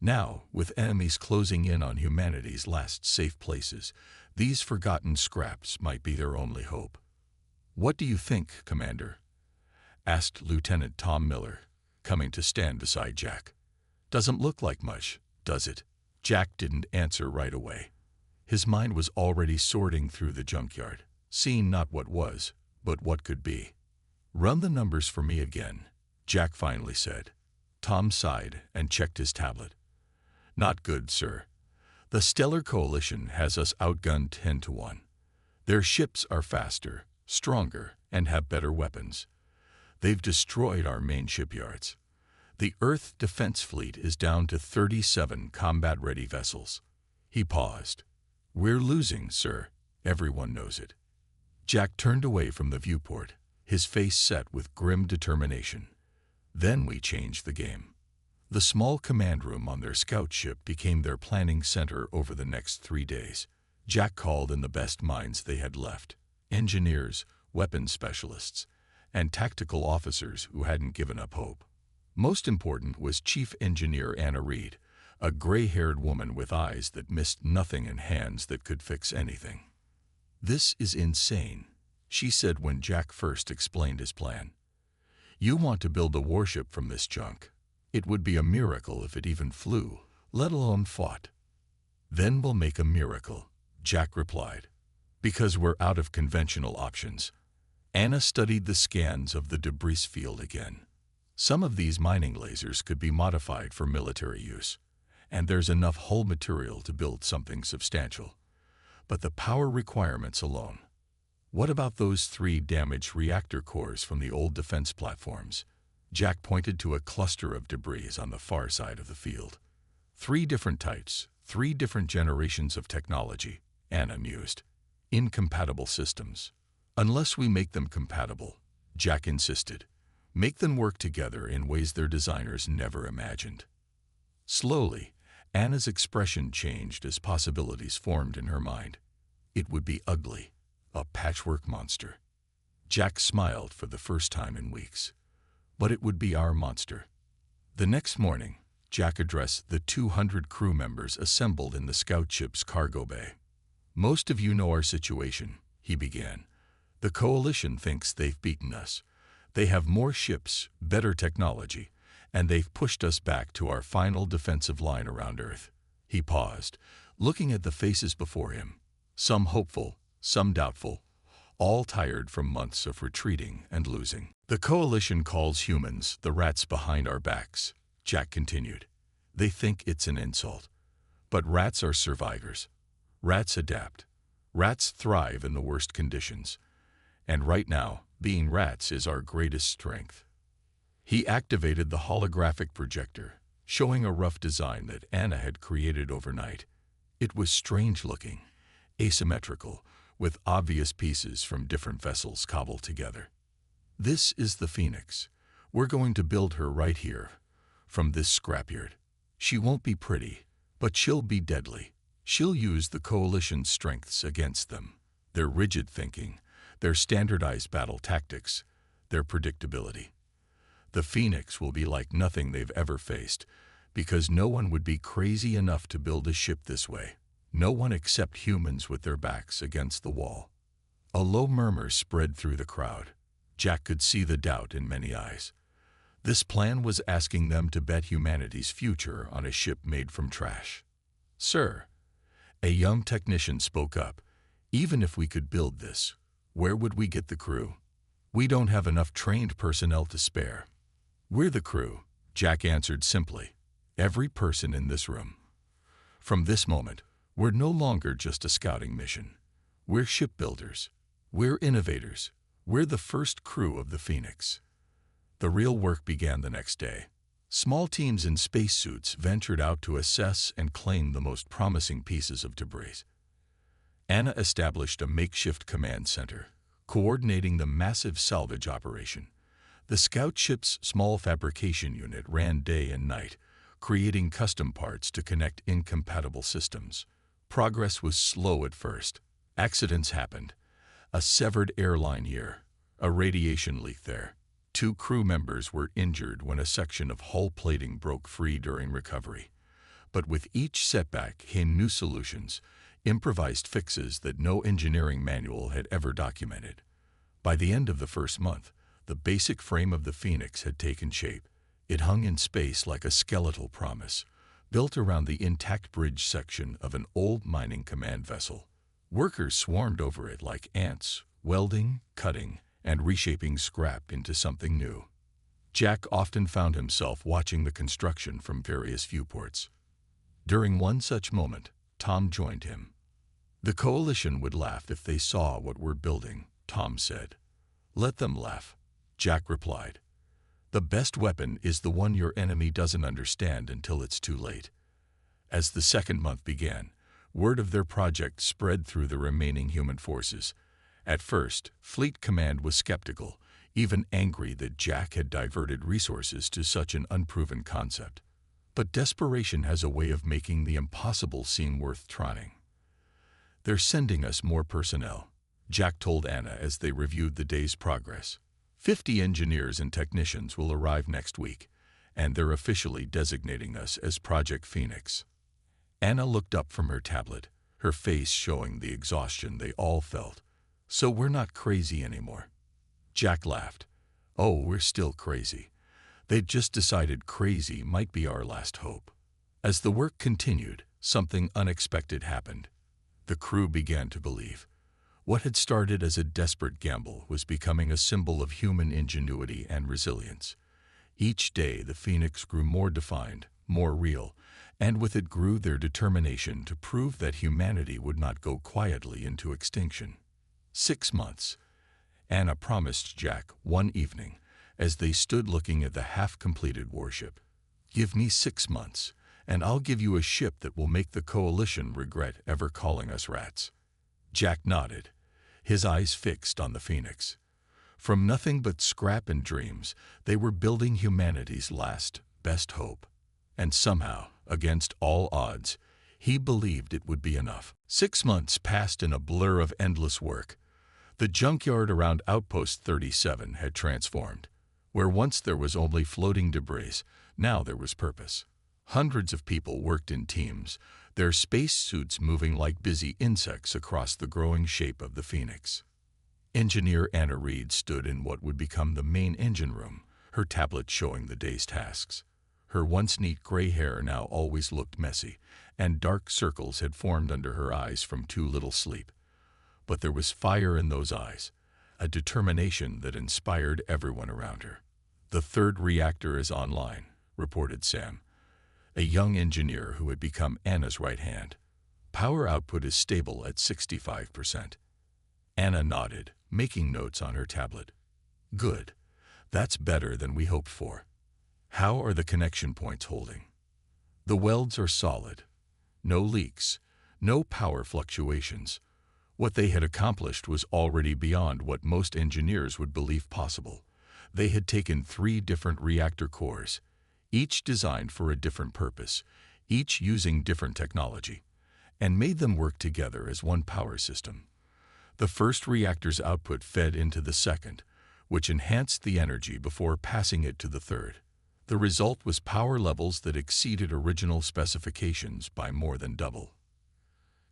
Now, with enemies closing in on humanity's last safe places, these forgotten scraps might be their only hope. "What do you think, Commander?" asked Lieutenant Tom Miller, coming to stand beside Jack. "Doesn't look like much, does it?" Jack didn't answer right away. His mind was already sorting through the junkyard, seeing not what was, but what could be. "Run the numbers for me again," Jack finally said. Tom sighed and checked his tablet. "Not good, sir. The Stellar Coalition has us outgunned 10 to 1. Their ships are faster, stronger, and have better weapons. They've destroyed our main shipyards. The Earth Defense Fleet is down to 37 combat-ready vessels." He paused. "We're losing, sir. Everyone knows it." Jack turned away from the viewport, his face set with grim determination. Then we changed the game. The small command room on their scout ship became their planning center over the next 3 days. Jack called in the best minds they had left: engineers, weapons specialists, and tactical officers who hadn't given up hope. Most important was Chief Engineer Anna Reed, a gray-haired woman with eyes that missed nothing and hands that could fix anything. "This is insane," she said when Jack first explained his plan. "You want to build a warship from this junk. It would be a miracle if it even flew, let alone fought." "Then we'll make a miracle," Jack replied, "because we're out of conventional options." Anna studied the scans of the debris field again. Some of these mining lasers could be modified for military use, and there's enough hull material to build something substantial. But the power requirements alone. What about those 3 damaged reactor cores from the old defense platforms? Jack pointed to a cluster of debris on the far side of the field. 3 different types, 3 different generations of technology, Anna mused. Incompatible systems. "Unless we make them compatible," Jack insisted. "Make them work together in ways their designers never imagined." Slowly, Anna's expression changed as possibilities formed in her mind. It would be ugly, a patchwork monster. Jack smiled for the first time in weeks. But it would be our monster. The next morning, Jack addressed the 200 crew members assembled in the scout ship's cargo bay. "Most of you know our situation," he began. "The Coalition thinks they've beaten us. They have more ships, better technology, and they've pushed us back to our final defensive line around Earth." He paused, looking at the faces before him, some hopeful, some doubtful, all tired from months of retreating and losing. "The Coalition calls humans the rats behind our backs," Jack continued. "They think it's an insult. But rats are survivors. Rats adapt. Rats thrive in the worst conditions. And right now, Being rats is our greatest strength. He activated the holographic projector, showing a rough design that Anna had created overnight. It was strange-looking, asymmetrical, with obvious pieces from different vessels cobbled together. This is the Phoenix. We're going to build her right here, from this scrapyard. She won't be pretty, but she'll be deadly. She'll use the Coalition's strengths against them. Their rigid thinking, their standardized battle tactics, their predictability. The Phoenix will be like nothing they've ever faced, because no one would be crazy enough to build a ship this way. No one except humans with their backs against the wall. A low murmur spread through the crowd. Jack could see the doubt in many eyes. This plan was asking them to bet humanity's future on a ship made from trash. "Sir," a young technician spoke up, "even if we could build this, where would we get the crew? We don't have enough trained personnel to spare." "We're the crew," Jack answered simply. "Every person in this room. From this moment, we're no longer just a scouting mission. We're shipbuilders. We're innovators. We're the first crew of the Phoenix." The real work began the next day. Small teams in spacesuits ventured out to assess and claim the most promising pieces of debris. Anna established a makeshift command center, coordinating the massive salvage operation. The scout ship's small fabrication unit ran day and night, creating custom parts to connect incompatible systems. Progress was slow at first. Accidents happened. A severed airline here, a radiation leak there. 2 crew members were injured when a section of hull plating broke free during recovery. But with each setback came new solutions, improvised fixes that no engineering manual had ever documented. By the end of the first month, the basic frame of the Phoenix had taken shape. It hung in space like a skeletal promise, built around the intact bridge section of an old mining command vessel. Workers swarmed over it like ants, welding, cutting, and reshaping scrap into something new. Jack often found himself watching the construction from various viewports. During one such moment, Tom joined him. "The Coalition would laugh if they saw what we're building," Tom said. "Let them laugh," Jack replied. "The best weapon is the one your enemy doesn't understand until it's too late." As the second month began, word of their project spread through the remaining human forces. At first, Fleet Command was skeptical, even angry that Jack had diverted resources to such an unproven concept. But desperation has a way of making the impossible seem worth trying. "They're sending us more personnel," Jack told Anna as they reviewed the day's progress. 50 engineers and technicians will arrive next week, and they're officially designating us as Project Phoenix. Anna looked up from her tablet, her face showing the exhaustion they all felt. "So we're not crazy anymore." Jack laughed. "Oh, we're still crazy. They'd just decided crazy might be our last hope." As the work continued, something unexpected happened. The crew began to believe. What had started as a desperate gamble was becoming a symbol of human ingenuity and resilience. Each day, the Phoenix grew more defined, more real, and with it grew their determination to prove that humanity would not go quietly into extinction. 6 months, Anna promised Jack one evening as they stood looking at the half-completed warship. "Give me 6 months, and I'll give you a ship that will make the Coalition regret ever calling us rats." Jack nodded, his eyes fixed on the Phoenix. From nothing but scrap and dreams, they were building humanity's last, best hope. And somehow, against all odds, he believed it would be enough. 6 months passed in a blur of endless work. The junkyard around Outpost 37 had transformed. Where once there was only floating debris, now there was purpose. Hundreds of people worked in teams, their spacesuits moving like busy insects across the growing shape of the Phoenix. Engineer Anna Reed stood in what would become the main engine room, her tablet showing the day's tasks. Her once neat gray hair now always looked messy, and dark circles had formed under her eyes from too little sleep. But there was fire in those eyes, a determination that inspired everyone around her. "The 3rd reactor is online," reported Sam, a young engineer who had become Anna's right hand. "Power output is stable at 65%. Anna nodded, making notes on her tablet. Good. That's better than we hoped for. How are the connection points holding? The welds are solid. No leaks. No power fluctuations. What they had accomplished was already beyond what most engineers would believe possible. They had taken 3 different reactor cores, each designed for a different purpose, each using different technology, and made them work together as one power system. The first reactor's output fed into the second, which enhanced the energy before passing it to the third. The result was power levels that exceeded original specifications by more than double.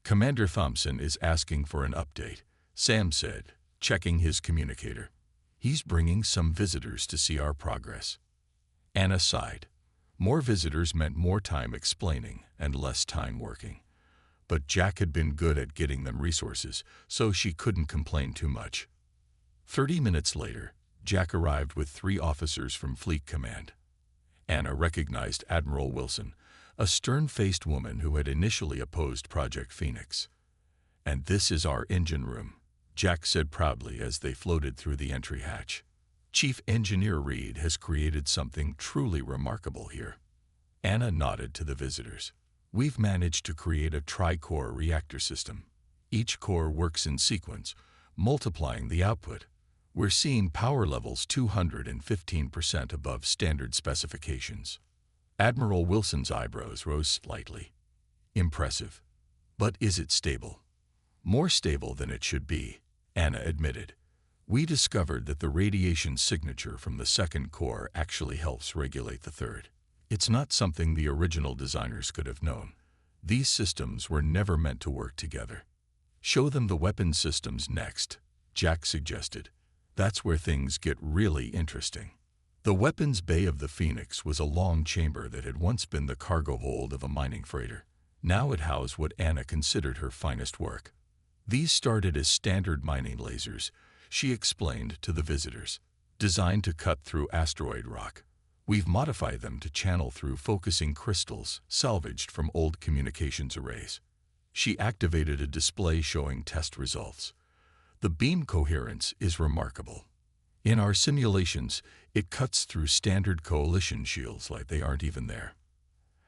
"Commander Thompson is asking for an update," Sam said, checking his communicator. "He's bringing some visitors to see our progress." Anna sighed. More visitors meant more time explaining and less time working. But Jack had been good at getting them resources, so she couldn't complain too much. 30 minutes later, Jack arrived with 3 officers from Fleet Command. Anna recognized Admiral Wilson, a stern-faced woman who had initially opposed Project Phoenix. "And this is our engine room," Jack said proudly as they floated through the entry hatch. "Chief Engineer Reed has created something truly remarkable here." Anna nodded to the visitors. "We've managed to create a tri-core reactor system. Each core works in sequence, multiplying the output. We're seeing power levels 215% above standard specifications." Admiral Wilson's eyebrows rose slightly. "Impressive. But is it stable?" "More stable than it should be," Anna admitted. "We discovered that the radiation signature from the second core actually helps regulate the third. It's not something the original designers could have known. These systems were never meant to work together." "Show them the weapon systems next," Jack suggested. "That's where things get really interesting." The weapons bay of the Phoenix was a long chamber that had once been the cargo hold of a mining freighter. Now it housed what Anna considered her finest work. "These started as standard mining lasers," she explained to the visitors, "designed to cut through asteroid rock. We've modified them to channel through focusing crystals salvaged from old communications arrays." She activated a display showing test results. "The beam coherence is remarkable. In our simulations, it cuts through standard coalition shields like they aren't even there."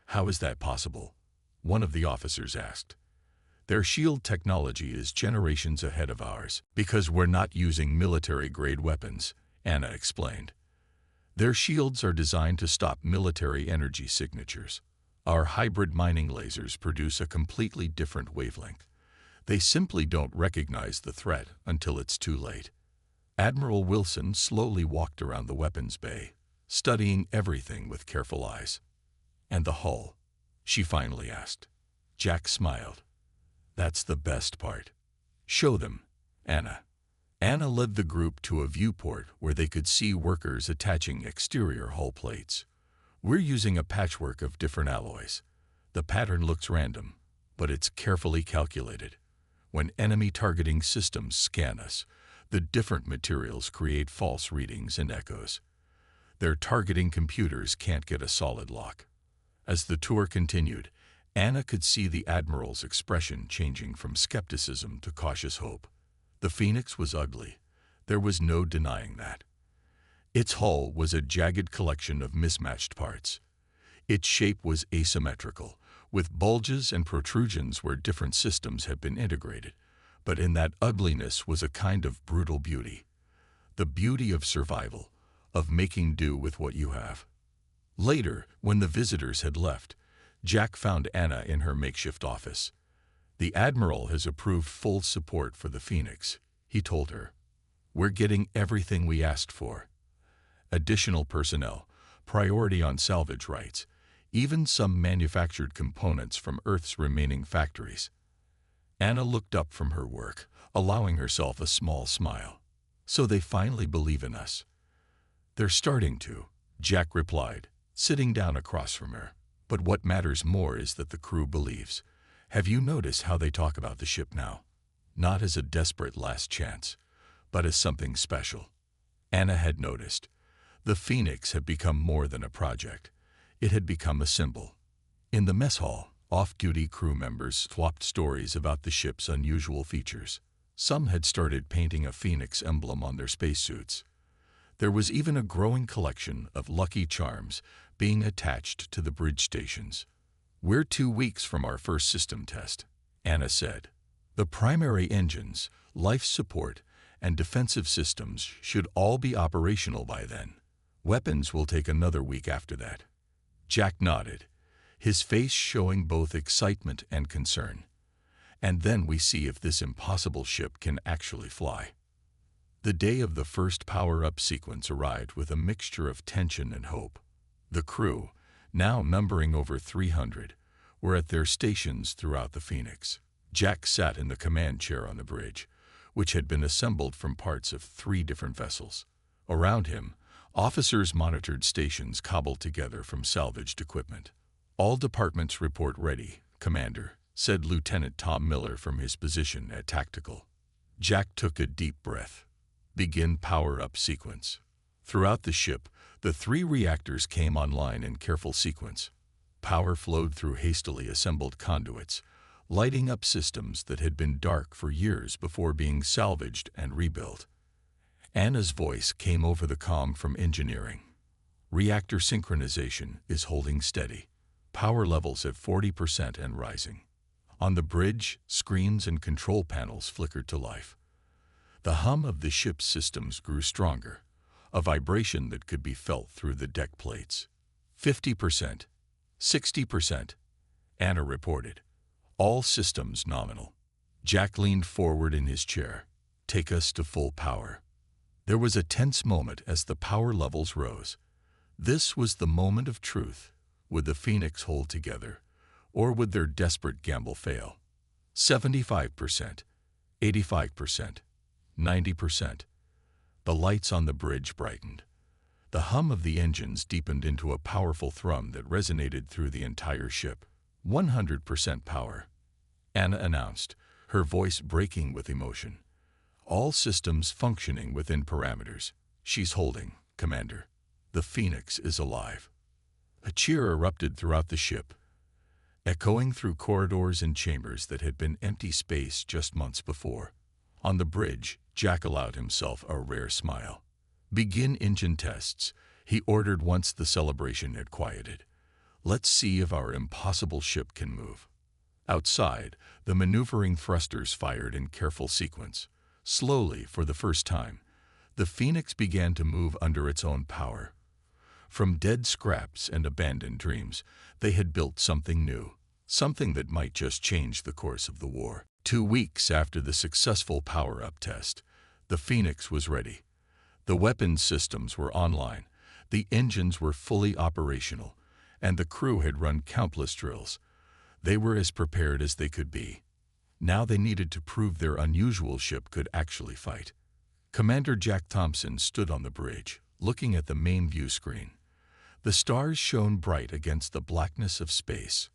"How is that possible?" one of the officers asked. "Their shield technology is generations ahead of ours because we're not using military-grade weapons," Anna explained. "Their shields are designed to stop military energy signatures. Our hybrid mining lasers produce a completely different wavelength. They simply don't recognize the threat until it's too late." Admiral Wilson slowly walked around the weapons bay, studying everything with careful eyes. "And the hull?" she finally asked. Jack smiled. "That's the best part. Show them, Anna." Anna led the group to a viewport where they could see workers attaching exterior hull plates. "We're using a patchwork of different alloys. The pattern looks random, but it's carefully calculated. When enemy targeting systems scan us, the different materials create false readings and echoes. Their targeting computers can't get a solid lock." As the tour continued, Anna could see the Admiral's expression changing from skepticism to cautious hope. The Phoenix was ugly. There was no denying that. Its hull was a jagged collection of mismatched parts. Its shape was asymmetrical, with bulges and protrusions where different systems had been integrated. But in that ugliness was a kind of brutal beauty. The beauty of survival, of making do with what you have. Later, when the visitors had left, Jack found Anna in her makeshift office. "The Admiral has approved full support for the Phoenix," he told her. "We're getting everything we asked for. Additional personnel, priority on salvage rights, even some manufactured components from Earth's remaining factories." Anna looked up from her work, allowing herself a small smile. "So they finally believe in us." "They're starting to," Jack replied, sitting down across from her. "But what matters more is that the crew believes. Have you noticed how they talk about the ship now? Not as a desperate last chance, but as something special." Anna had noticed. The Phoenix had become more than a project. It had become a symbol. In the mess hall, off-duty crew members swapped stories about the ship's unusual features. Some had started painting a Phoenix emblem on their spacesuits. There was even a growing collection of lucky charms being attached to the bridge stations. "We're 2 weeks from our first system test," Anna said. "The primary engines, life support, and defensive systems should all be operational by then. Weapons will take another week after that." Jack nodded, his face showing both excitement and concern. "And then we see if this impossible ship can actually fly." The day of the first power-up sequence arrived with a mixture of tension and hope. The crew, now numbering over 300, were at their stations throughout the Phoenix. Jack sat in the command chair on the bridge, which had been assembled from parts of 3 different vessels. Around him, officers monitored stations cobbled together from salvaged equipment. "All departments report ready, Commander," said Lieutenant Tom Miller from his position at Tactical. Jack took a deep breath. "Begin power-up sequence." Throughout the ship, the 3 reactors came online in careful sequence. Power flowed through hastily assembled conduits, lighting up systems that had been dark for years before being salvaged and rebuilt. Anna's voice came over the comm from engineering. "Reactor synchronization is holding steady. Power levels at 40% and rising." On the bridge, screens and control panels flickered to life. The hum of the ship's systems grew stronger, a vibration that could be felt through the deck plates. 50%, 60%, Anna reported. "All systems nominal." Jack leaned forward in his chair. "Take us to full power." There was a tense moment as the power levels rose. This was the moment of truth. Would the Phoenix hold together, or would their desperate gamble fail? 75%, 85%, 90%. The lights on the bridge brightened. The hum of the engines deepened into a powerful thrum that resonated through the entire ship. 100% power, Anna announced, her voice breaking with emotion. "All systems functioning within parameters. She's holding, Commander. The Phoenix is alive." A cheer erupted throughout the ship, echoing through corridors and chambers that had been empty space just months before. On the bridge, Jack allowed himself a rare smile. "Begin engine tests," he ordered once the celebration had quieted. "Let's see if our impossible ship can move." Outside, the maneuvering thrusters fired in careful sequence. Slowly, for the first time, the Phoenix began to move under its own power. From dead scraps and abandoned dreams, they had built something new, something that might just change the course of the war. 2 weeks after the successful power-up test, the Phoenix was ready. The weapons systems were online, the engines were fully operational, and the crew had run countless drills. They were as prepared as they could be. Now they needed to prove their unusual ship could actually fight. Commander Jack Thompson stood on the bridge, looking at the main view screen. The stars shone bright against the blackness of space.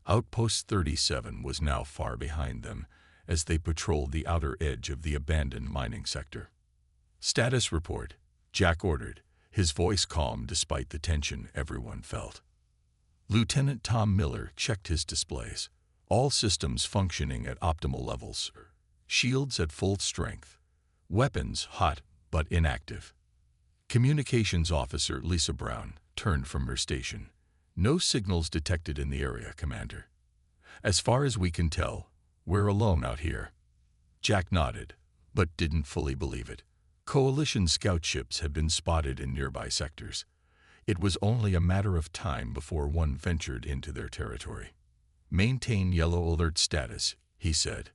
Outpost 37 was now far behind them as they patrolled the outer edge of the abandoned mining sector. "Status report," Jack ordered, his voice calm despite the tension everyone felt. Lieutenant Tom Miller checked his displays. "All systems functioning at optimal levels. Shields at full strength. Weapons hot but inactive." Communications Officer Lisa Brown turned from her station. "No signals detected in the area, Commander. As far as we can tell, we're alone out here." Jack nodded, but didn't fully believe it. Coalition scout ships had been spotted in nearby sectors. It was only a matter of time before one ventured into their territory. "Maintain yellow alert status," he said,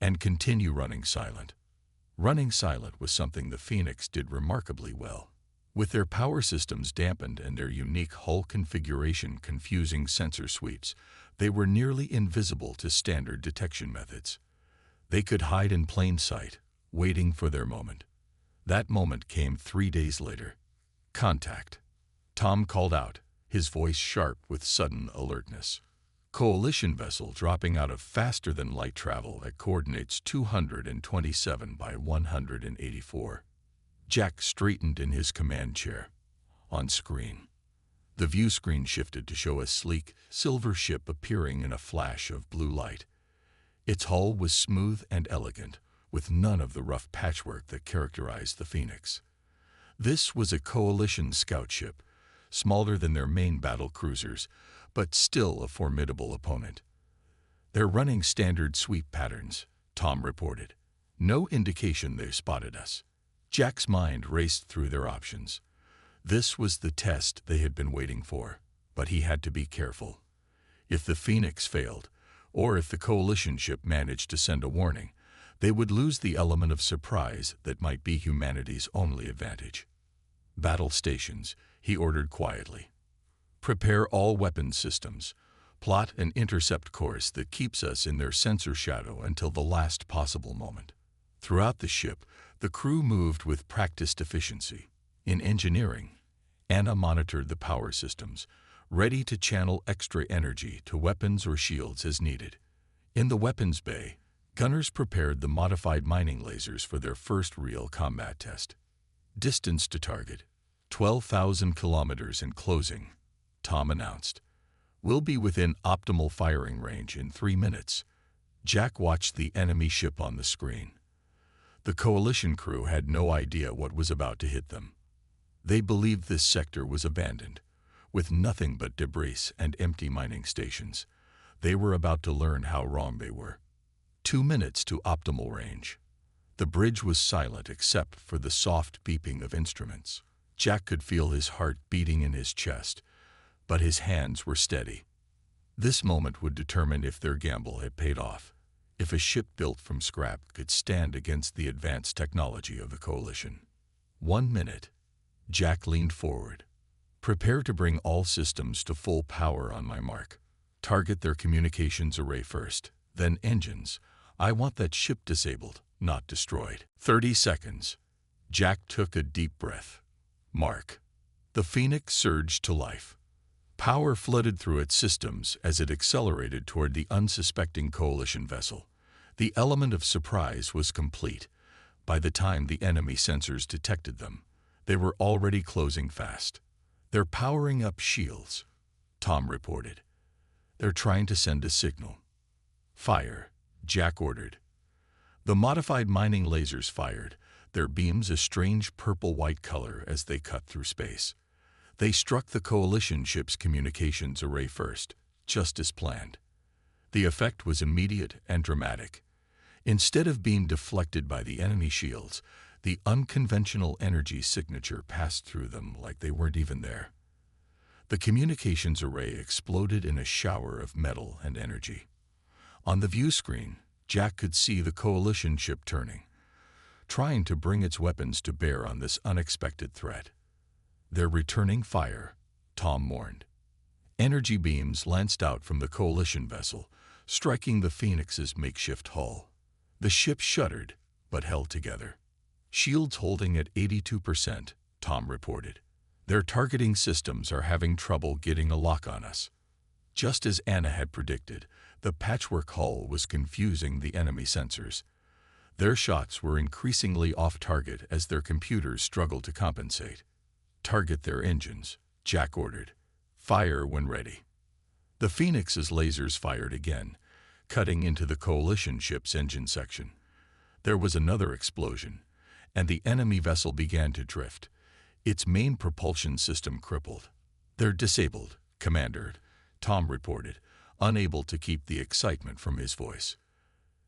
"and continue running silent." Running silent was something the Phoenix did remarkably well. With their power systems dampened and their unique hull configuration confusing sensor suites, they were nearly invisible to standard detection methods. They could hide in plain sight, waiting for their moment. That moment came 3 days later. "Contact," Tom called out, his voice sharp with sudden alertness. Coalition vessel dropping out of faster-than-light travel at coordinates 227 by 184. Jack straightened in his command chair. On screen, the view screen shifted to show a sleek, silver ship appearing in a flash of blue light. Its hull was smooth and elegant, with none of the rough patchwork that characterized the Phoenix. This was a coalition scout ship, smaller than their main battle cruisers, but still a formidable opponent. "They're running standard sweep patterns," Tom reported. "No indication they've spotted us." Jack's mind raced through their options. This was the test they had been waiting for, but he had to be careful. If the Phoenix failed, or if the coalition ship managed to send a warning, they would lose the element of surprise that might be humanity's only advantage. "Battle stations," he ordered quietly. "Prepare all weapons systems. Plot an intercept course that keeps us in their sensor shadow until the last possible moment." Throughout the ship, the crew moved with practiced efficiency. In engineering, Anna monitored the power systems, ready to channel extra energy to weapons or shields as needed. In the weapons bay, gunners prepared the modified mining lasers for their first real combat test. "Distance to target, 12,000 kilometers in closing," Tom announced. "We'll be within optimal firing range in 3 minutes." Jack watched the enemy ship on the screen. The coalition crew had no idea what was about to hit them. They believed this sector was abandoned, with nothing but debris and empty mining stations. They were about to learn how wrong they were. 2 minutes to optimal range. The bridge was silent except for the soft beeping of instruments. Jack could feel his heart beating in his chest, but his hands were steady. This moment would determine if their gamble had paid off, if a ship built from scrap could stand against the advanced technology of the coalition. 1 minute. Jack leaned forward. "Prepare to bring all systems to full power on my mark. Target their communications array first, then engines. I want that ship disabled, not destroyed." 30 seconds. Jack took a deep breath. Mark. The Phoenix surged to life. Power flooded through its systems as it accelerated toward the unsuspecting coalition vessel. The element of surprise was complete. By the time the enemy sensors detected them, they were already closing fast. "They're powering up shields," Tom reported. "They're trying to send a signal." "Fire," Jack ordered. The modified mining lasers fired, their beams a strange purple-white color as they cut through space. They struck the coalition ship's communications array first, just as planned. The effect was immediate and dramatic. Instead of being deflected by the enemy shields, the unconventional energy signature passed through them like they weren't even there. The communications array exploded in a shower of metal and energy. On the view screen, Jack could see the coalition ship turning, trying to bring its weapons to bear on this unexpected threat. "They're returning fire," Tom warned. Energy beams lanced out from the coalition vessel, striking the Phoenix's makeshift hull. The ship shuddered, but held together. "Shields holding at 82%, Tom reported. "Their targeting systems are having trouble getting a lock on us." Just as Anna had predicted, the patchwork hull was confusing the enemy sensors. Their shots were increasingly off-target as their computers struggled to compensate. "Target their engines," Jack ordered. "Fire when ready." The Phoenix's lasers fired again, cutting into the coalition ship's engine section. There was another explosion, and the enemy vessel began to drift, its main propulsion system crippled. "They're disabled, Commander," Tom reported, unable to keep the excitement from his voice.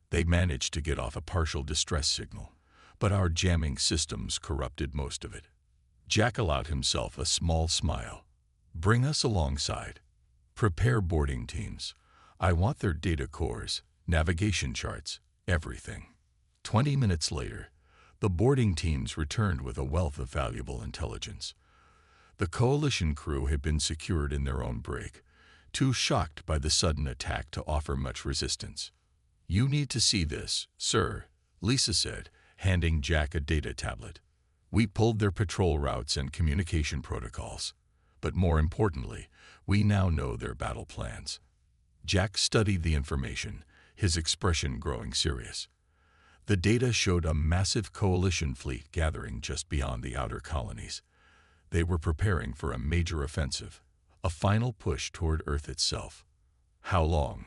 "They managed to get off a partial distress signal, but our jamming systems corrupted most of it." Jack allowed himself a small smile. "Bring us alongside. Prepare boarding teams. I want their data cores, navigation charts, everything." 20 minutes later, the boarding teams returned with a wealth of valuable intelligence. The coalition crew had been secured in their own brig, too shocked by the sudden attack to offer much resistance. "You need to see this, sir," Lisa said, handing Jack a data tablet. "We pulled their patrol routes and communication protocols. But more importantly, we now know their battle plans." Jack studied the information, his expression growing serious. The data showed a massive coalition fleet gathering just beyond the outer colonies. They were preparing for a major offensive, a final push toward Earth itself. "How long?"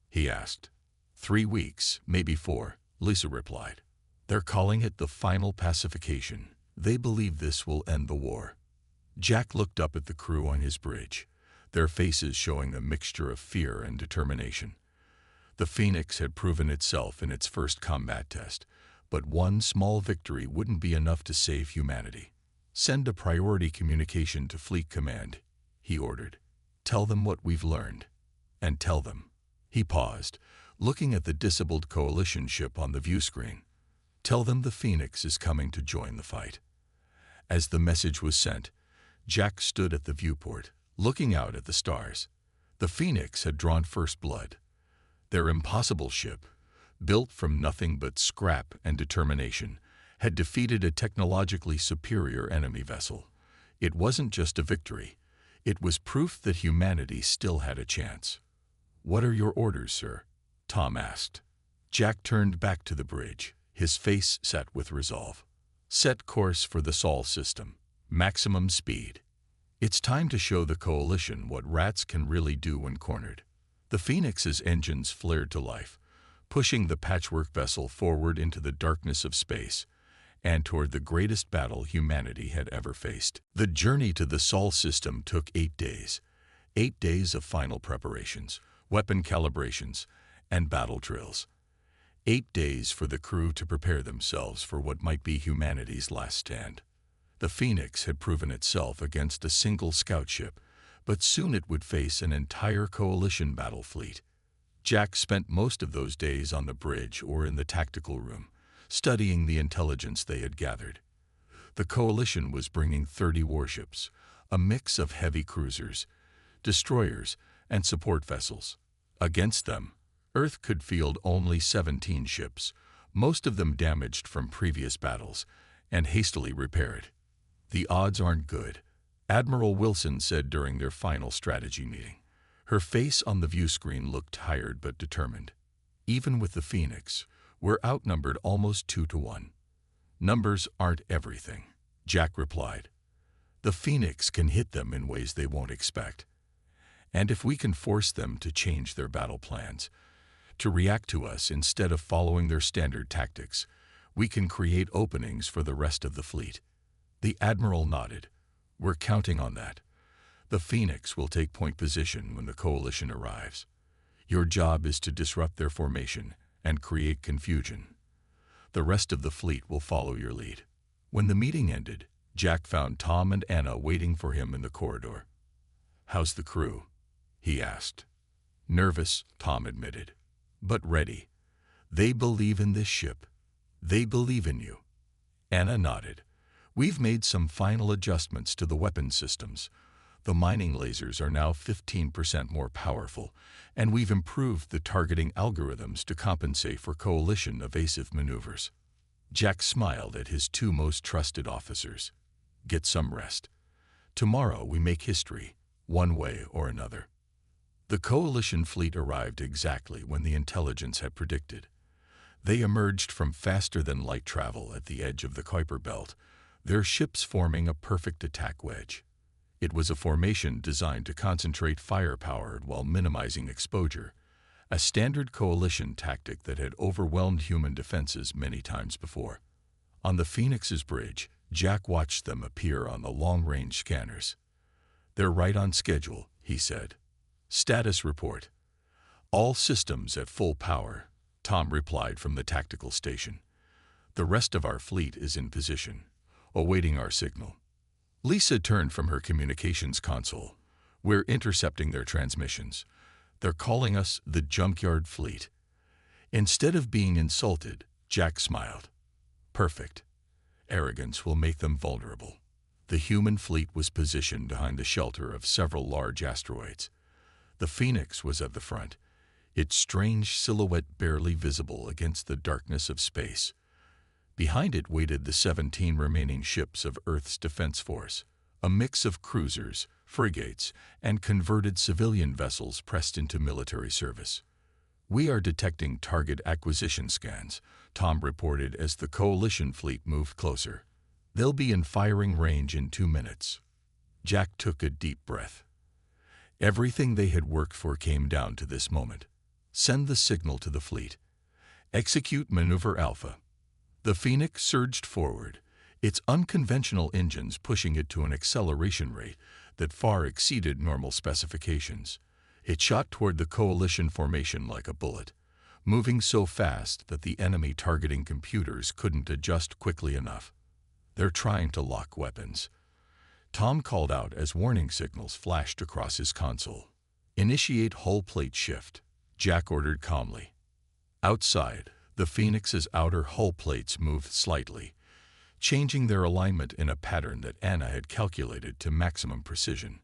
he asked. 3 weeks, maybe 4, Lisa replied. "They're calling it the final pacification, They believe this will end the war. Jack looked up at the crew on his bridge, their faces showing a mixture of fear and determination. The Phoenix had proven itself in its first combat test, but one small victory wouldn't be enough to save humanity. "Send a priority communication to Fleet Command," he ordered. "Tell them what we've learned. And tell them." He paused, looking at the disabled coalition ship on the view screen. "Tell them the Phoenix is coming to join the fight." As the message was sent, Jack stood at the viewport, looking out at the stars. The Phoenix had drawn first blood. Their impossible ship, built from nothing but scrap and determination, had defeated a technologically superior enemy vessel. It wasn't just a victory. It was proof that humanity still had a chance. "What are your orders, sir?" Tom asked. Jack turned back to the bridge, his face set with resolve. "Set course for the Sol system. Maximum speed. It's time to show the Coalition what rats can really do when cornered." The Phoenix's engines flared to life, pushing the patchwork vessel forward into the darkness of space and toward the greatest battle humanity had ever faced. The journey to the Sol system took 8 days. 8 days of final preparations, weapon calibrations, and battle drills. 8 days for the crew to prepare themselves for what might be humanity's last stand. The Phoenix had proven itself against a single scout ship, but soon it would face an entire coalition battle fleet. Jack spent most of those days on the bridge or in the tactical room, studying the intelligence they had gathered. The coalition was bringing 30 warships, a mix of heavy cruisers, destroyers, and support vessels. Against them, Earth could field only 17 ships, most of them damaged from previous battles and hastily repaired. "The odds aren't good," Admiral Wilson said during their final strategy meeting. Her face on the view screen looked tired but determined. "Even with the Phoenix, we're outnumbered almost 2 to 1. "Numbers aren't everything," Jack replied. "The Phoenix can hit them in ways they won't expect. And if we can force them to change their battle plans, to react to us instead of following their standard tactics, we can create openings for the rest of the fleet." The Admiral nodded. "We're counting on that. The Phoenix will take point position when the coalition arrives. Your job is to disrupt their formation and create confusion. The rest of the fleet will follow your lead." When the meeting ended, Jack found Tom and Anna waiting for him in the corridor. "How's the crew?" he asked. "Nervous," Tom admitted, "but ready. They believe in this ship. They believe in you." Anna nodded. "We've made some final adjustments to the weapon systems. The mining lasers are now 15% more powerful, and we've improved the targeting algorithms to compensate for coalition evasive maneuvers." Jack smiled at his 2 most trusted officers. "Get some rest. Tomorrow we make history, one way or another." The coalition fleet arrived exactly when the intelligence had predicted. They emerged from faster-than-light travel at the edge of the Kuiper Belt, their ships forming a perfect attack wedge. It was a formation designed to concentrate firepower while minimizing exposure, a standard coalition tactic that had overwhelmed human defenses many times before. On the Phoenix's bridge, Jack watched them appear on the long-range scanners. "They're right on schedule," he said. "Status report." "All systems at full power," Tom replied from the tactical station. "The rest of our fleet is in position, awaiting our signal." Lisa turned from her communications console. "We're intercepting their transmissions. They're calling us the Junkyard Fleet." Instead of being insulted, Jack smiled. "Perfect. Arrogance will make them vulnerable." The human fleet was positioned behind the shelter of several large asteroids. The Phoenix was at the front, its strange silhouette barely visible against the darkness of space. Behind it waited the 17 remaining ships of Earth's Defense Force, a mix of cruisers, frigates, and converted civilian vessels pressed into military service. "We are detecting target acquisition scans," Tom reported as the coalition fleet moved closer. "They'll be in firing range in 2 minutes." Jack took a deep breath. Everything they had worked for came down to this moment. Send the signal to the fleet. Execute Maneuver Alpha. The Phoenix surged forward, its unconventional engines pushing it to an acceleration rate that far exceeded normal specifications. It shot toward the coalition formation like a bullet, moving so fast that the enemy targeting computers couldn't adjust quickly enough. "They're trying to lock weapons," Tom called out as warning signals flashed across his console. "Initiate hull plate shift," Jack ordered calmly. Outside, the Phoenix's outer hull plates moved slightly, changing their alignment in a pattern that Anna had calculated to maximum precision.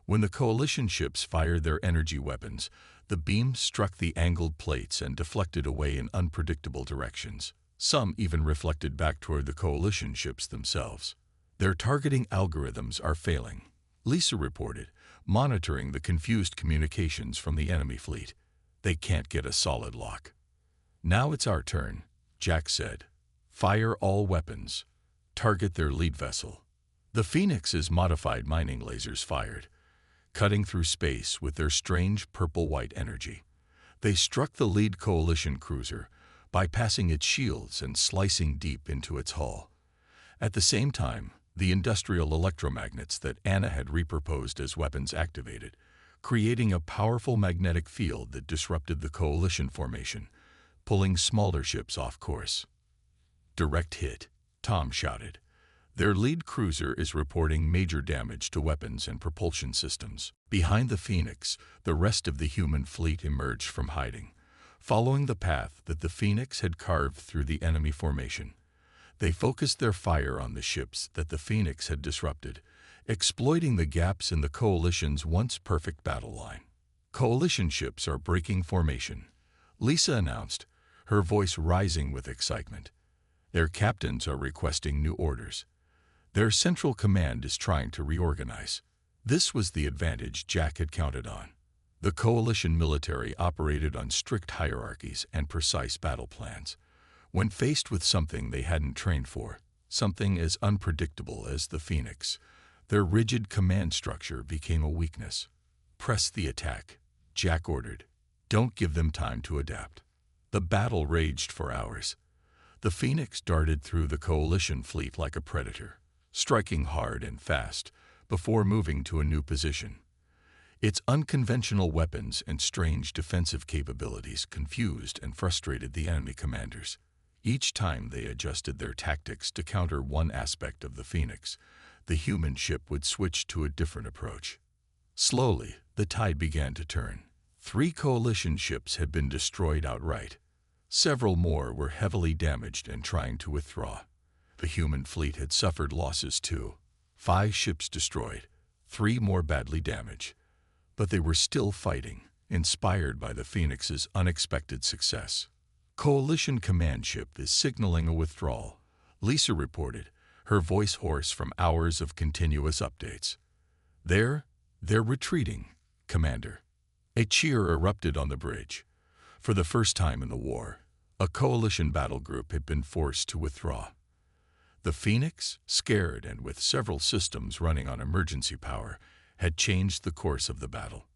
When the coalition ships fired their energy weapons, the beams struck the angled plates and deflected away in unpredictable directions. Some even reflected back toward the coalition ships themselves. "Their targeting algorithms are failing," Lisa reported, monitoring the confused communications from the enemy fleet. "They can't get a solid lock." "Now it's our turn," Jack said. "Fire all weapons. Target their lead vessel." The Phoenix's modified mining lasers fired, cutting through space with their strange purple-white energy. They struck the lead coalition cruiser, bypassing its shields and slicing deep into its hull. At the same time, the industrial electromagnets that Anna had repurposed as weapons activated, creating a powerful magnetic field that disrupted the coalition formation, pulling smaller ships off course. "Direct hit," Tom shouted. "Their lead cruiser is reporting major damage to weapons and propulsion systems." Behind the Phoenix, the rest of the human fleet emerged from hiding, following the path that the Phoenix had carved through the enemy formation. They focused their fire on the ships that the Phoenix had disrupted, exploiting the gaps in the Coalition's once perfect battle line. "Coalition ships are breaking formation," Lisa announced, her voice rising with excitement. "Their captains are requesting new orders. Their central command is trying to reorganize." This was the advantage Jack had counted on. The Coalition military operated on strict hierarchies and precise battle plans. When faced with something they hadn't trained for, something as unpredictable as the Phoenix, their rigid command structure became a weakness. "Press the attack," Jack ordered. "Don't give them time to adapt." The battle raged for hours. The Phoenix darted through the Coalition fleet like a predator, striking hard and fast before moving to a new position. Its unconventional weapons and strange defensive capabilities confused and frustrated the enemy commanders. Each time they adjusted their tactics to counter one aspect of the Phoenix, the human ship would switch to a different approach. Slowly, the tide began to turn. 3 coalition ships had been destroyed outright. Several more were heavily damaged and trying to withdraw. The human fleet had suffered losses too. 5 ships destroyed, 3 more badly damaged. But they were still fighting, inspired by the Phoenix's unexpected success. "Coalition command ship is signaling a withdrawal," Lisa reported, her voice hoarse from hours of continuous updates. They're retreating, Commander." A cheer erupted on the bridge. For the first time in the war, a coalition battle group had been forced to withdraw. The Phoenix, scared and with several systems running on emergency power, had changed the course of the battle.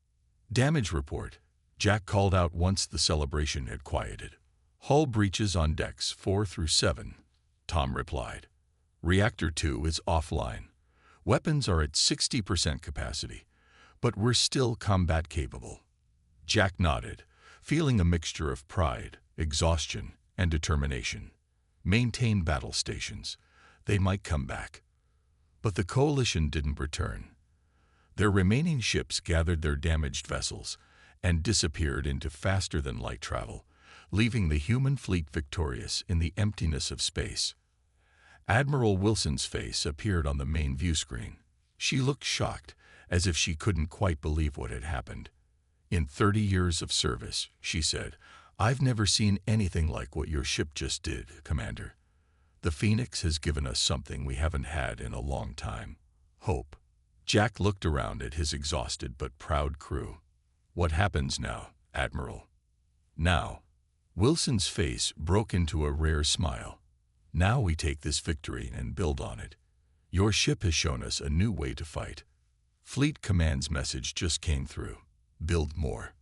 "Damage report," Jack called out once the celebration had quieted. "Hull breaches on decks 4 through 7, Tom replied. "Reactor 2 is offline. Weapons are at 60% capacity, but we're still combat capable." Jack nodded, feeling a mixture of pride, exhaustion, and determination. Maintain battle stations. They might come back. But the Coalition didn't return. Their remaining ships gathered their damaged vessels and disappeared into faster-than-light travel, leaving the human fleet victorious in the emptiness of space. Admiral Wilson's face appeared on the main view screen. She looked shocked, as if she couldn't quite believe what had happened. "In 30 years of service," she said, "I've never seen anything like what your ship just did, Commander. The Phoenix has given us something we haven't had in a long time. Hope." Jack looked around at his exhausted but proud crew. "What happens now, Admiral?" "Now." Wilson's face broke into a rare smile. "Now we take this victory and build on it. Your ship has shown us a new way to fight." Fleet Command's message just came through. Build more.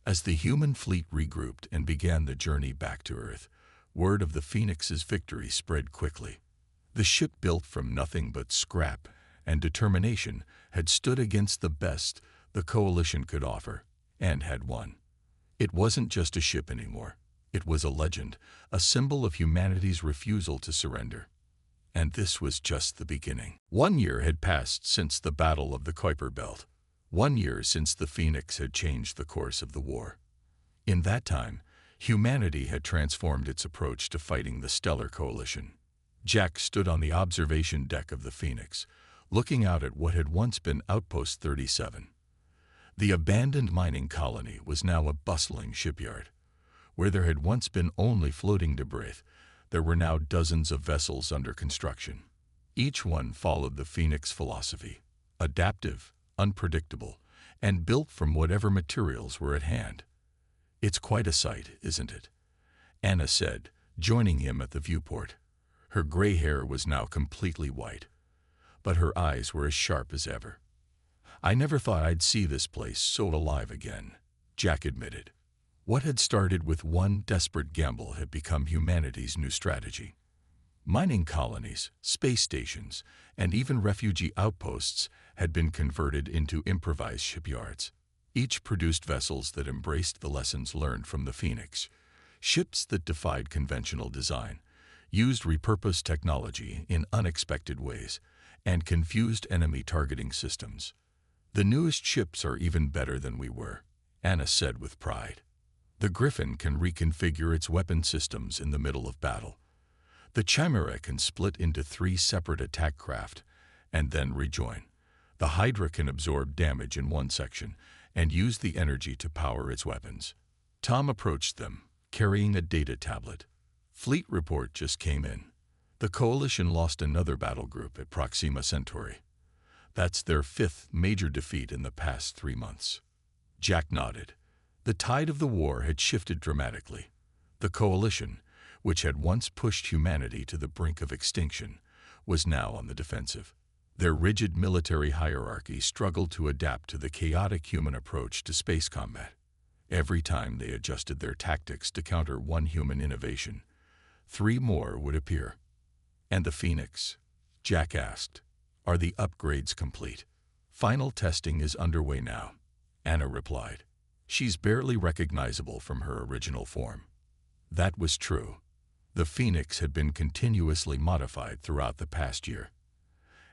As the human fleet regrouped and began the journey back to Earth, word of the Phoenix's victory spread quickly. The ship built from nothing but scrap and determination had stood against the best the Coalition could offer, and had won. It wasn't just a ship anymore. It was a legend, a symbol of humanity's refusal to surrender. And this was just the beginning. 1 year had passed since the Battle of the Kuiper Belt. 1 year since the Phoenix had changed the course of the war. In that time, humanity had transformed its approach to fighting the Stellar Coalition. Jack stood on the observation deck of the Phoenix, looking out at what had once been Outpost 37. The abandoned mining colony was now a bustling shipyard. Where there had once been only floating debris, there were now dozens of vessels under construction. Each one followed the Phoenix philosophy: adaptive, unpredictable, and built from whatever materials were at hand. "It's quite a sight, isn't it?" Anna said, joining him at the viewport. Her gray hair was now completely white, but her eyes were as sharp as ever. "I never thought I'd see this place so alive again," Jack admitted. What had started with one desperate gamble had become humanity's new strategy. Mining colonies, space stations, and even refugee outposts had been converted into improvised shipyards. Each produced vessels that embraced the lessons learned from the Phoenix, ships that defied conventional design, used repurposed technology in unexpected ways, and confused enemy targeting systems. "The newest ships are even better than we were," Anna said with pride. "The Griffin can reconfigure its weapon systems in the middle of battle. The Chimera can split into 3 separate attack craft and then rejoin. The Hydra can absorb damage in one section and use the energy to power its weapons." Tom approached them, carrying a data tablet. "Fleet report just came in. The Coalition lost another battle group at Proxima Centauri. That's their 5th major defeat in the past 3 months." Jack nodded. The tide of the war had shifted dramatically. The Coalition, which had once pushed humanity to the brink of extinction, was now on the defensive. Their rigid military hierarchy struggled to adapt to the chaotic human approach to space combat. Every time they adjusted their tactics to counter one human innovation, 3 more would appear. "And the Phoenix?" Jack asked. "Are the upgrades complete?" "Final testing is underway now," Anna replied. "She's barely recognizable from her original form." That was true. The Phoenix had been continuously modified throughout the past year.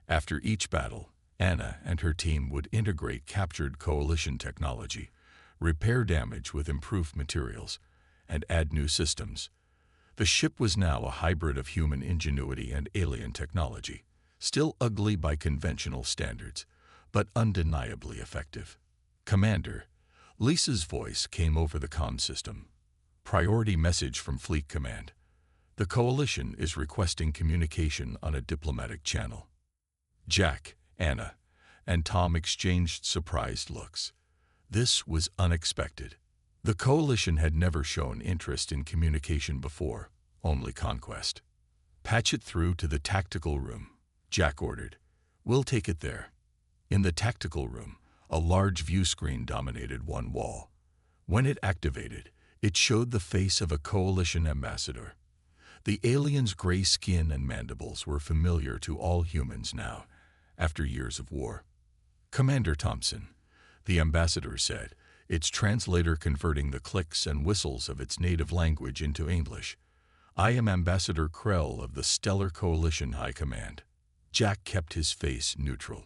After each battle, Anna and her team would integrate captured Coalition technology, repair damage with improved materials, and add new systems. The ship was now a hybrid of human ingenuity and alien technology, still ugly by conventional standards, but undeniably effective. "Commander," Lisa's voice came over the comm system. "Priority message from Fleet Command. The Coalition is requesting communication on a diplomatic channel." Jack, Anna, and Tom exchanged surprised looks. This was unexpected. The Coalition had never shown interest in communication before, only conquest. "Patch it through to the tactical room," Jack ordered. "We'll take it there." In the tactical room, a large view screen dominated one wall. When it activated, it showed the face of a Coalition ambassador. The alien's gray skin and mandibles were familiar to all humans now, after years of war. "Commander Thompson," the ambassador said, its translator converting the clicks and whistles of its native language into English. "I am Ambassador Krell of the Stellar Coalition High Command." Jack kept his face neutral.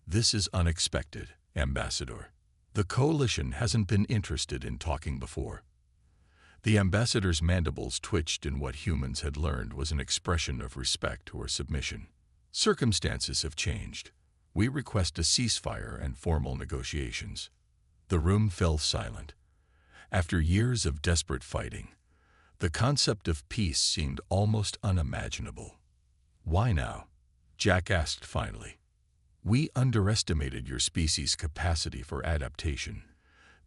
"This is unexpected, Ambassador. The Coalition hasn't been interested in talking before." The ambassador's mandibles twitched in what humans had learned was an expression of respect or submission. "Circumstances have changed. We request a ceasefire and formal negotiations." The room fell silent. After years of desperate fighting, the concept of peace seemed almost unimaginable. "Why now?" Jack asked finally. "We underestimated your species' capacity for adaptation,"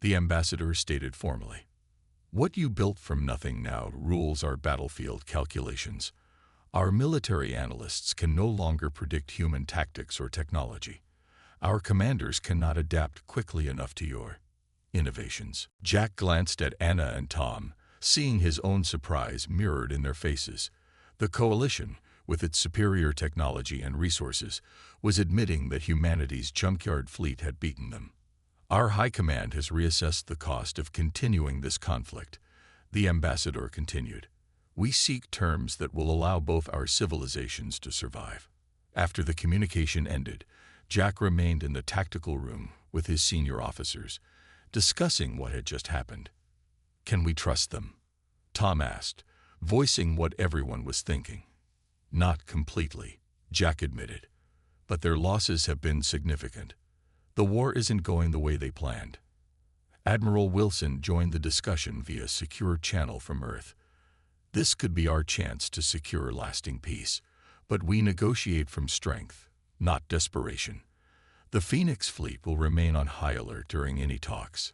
the ambassador stated formally. "What you built from nothing now rules our battlefield calculations. Our military analysts can no longer predict human tactics or technology. Our commanders cannot adapt quickly enough to your innovations." Jack glanced at Anna and Tom, seeing his own surprise mirrored in their faces. The Coalition, with its superior technology and resources, was admitting that humanity's junkyard fleet had beaten them. Our High Command has reassessed the cost of continuing this conflict, the ambassador continued. We seek terms that will allow both our civilizations to survive. After the communication ended, Jack remained in the tactical room with his senior officers, discussing what had just happened. Can we trust them? Tom asked, voicing what everyone was thinking. Not completely, Jack admitted, but their losses have been significant. The war isn't going the way they planned. Admiral Wilson joined the discussion via secure channel from Earth. This could be our chance to secure lasting peace, but we negotiate from strength, not desperation. The Phoenix fleet will remain on high alert during any talks.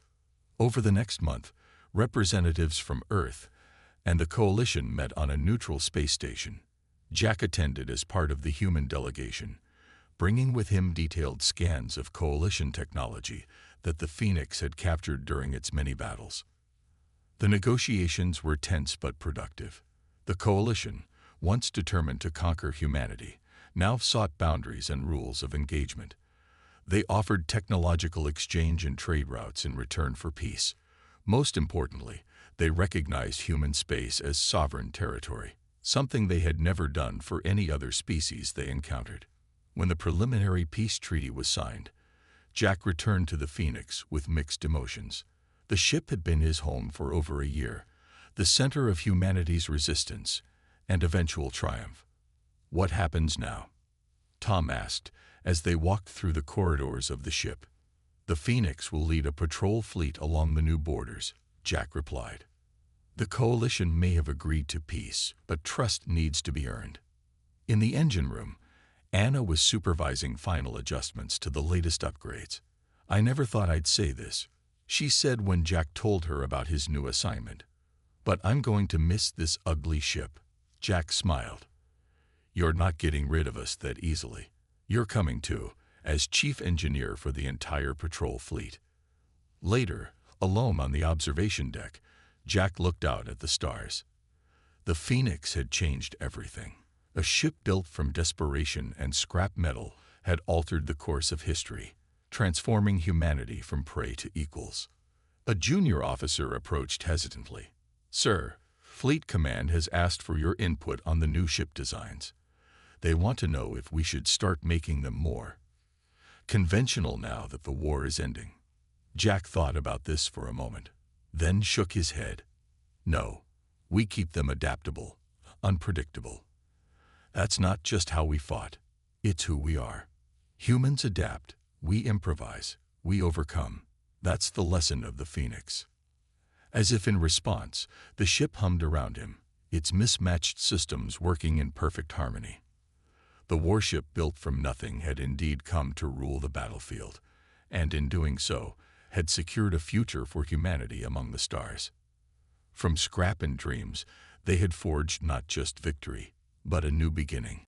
Over the next month, representatives from Earth and the Coalition met on a neutral space station. Jack attended as part of the human delegation, bringing with him detailed scans of Coalition technology that the Phoenix had captured during its many battles. The negotiations were tense but productive. The Coalition, once determined to conquer humanity, now sought boundaries and rules of engagement. They offered technological exchange and trade routes in return for peace. Most importantly, they recognized human space as sovereign territory, something they had never done for any other species they encountered. When the preliminary peace treaty was signed, Jack returned to the Phoenix with mixed emotions. The ship had been his home for over a year, the center of humanity's resistance and eventual triumph. What happens now? Tom asked as they walked through the corridors of the ship. The Phoenix will lead a patrol fleet along the new borders, Jack replied. The Coalition may have agreed to peace, but trust needs to be earned. In the engine room, Anna was supervising final adjustments to the latest upgrades. I never thought I'd say this, she said when Jack told her about his new assignment. But I'm going to miss this ugly ship. Jack smiled. You're not getting rid of us that easily. You're coming too, as chief engineer for the entire patrol fleet. Later, alone on the observation deck, Jack looked out at the stars. The Phoenix had changed everything. A ship built from desperation and scrap metal had altered the course of history, transforming humanity from prey to equals. A junior officer approached hesitantly. Sir, Fleet Command has asked for your input on the new ship designs. They want to know if we should start making them more conventional now that the war is ending. Jack thought about this for a moment, then shook his head. No, we keep them adaptable, unpredictable. That's not just how we fought. It's who we are. Humans adapt, we improvise, we overcome. That's the lesson of the Phoenix. As if in response, the ship hummed around him, its mismatched systems working in perfect harmony. The warship built from nothing had indeed come to rule the battlefield, and in doing so, had secured a future for humanity among the stars. From scrap and dreams, they had forged not just victory, but a new beginning.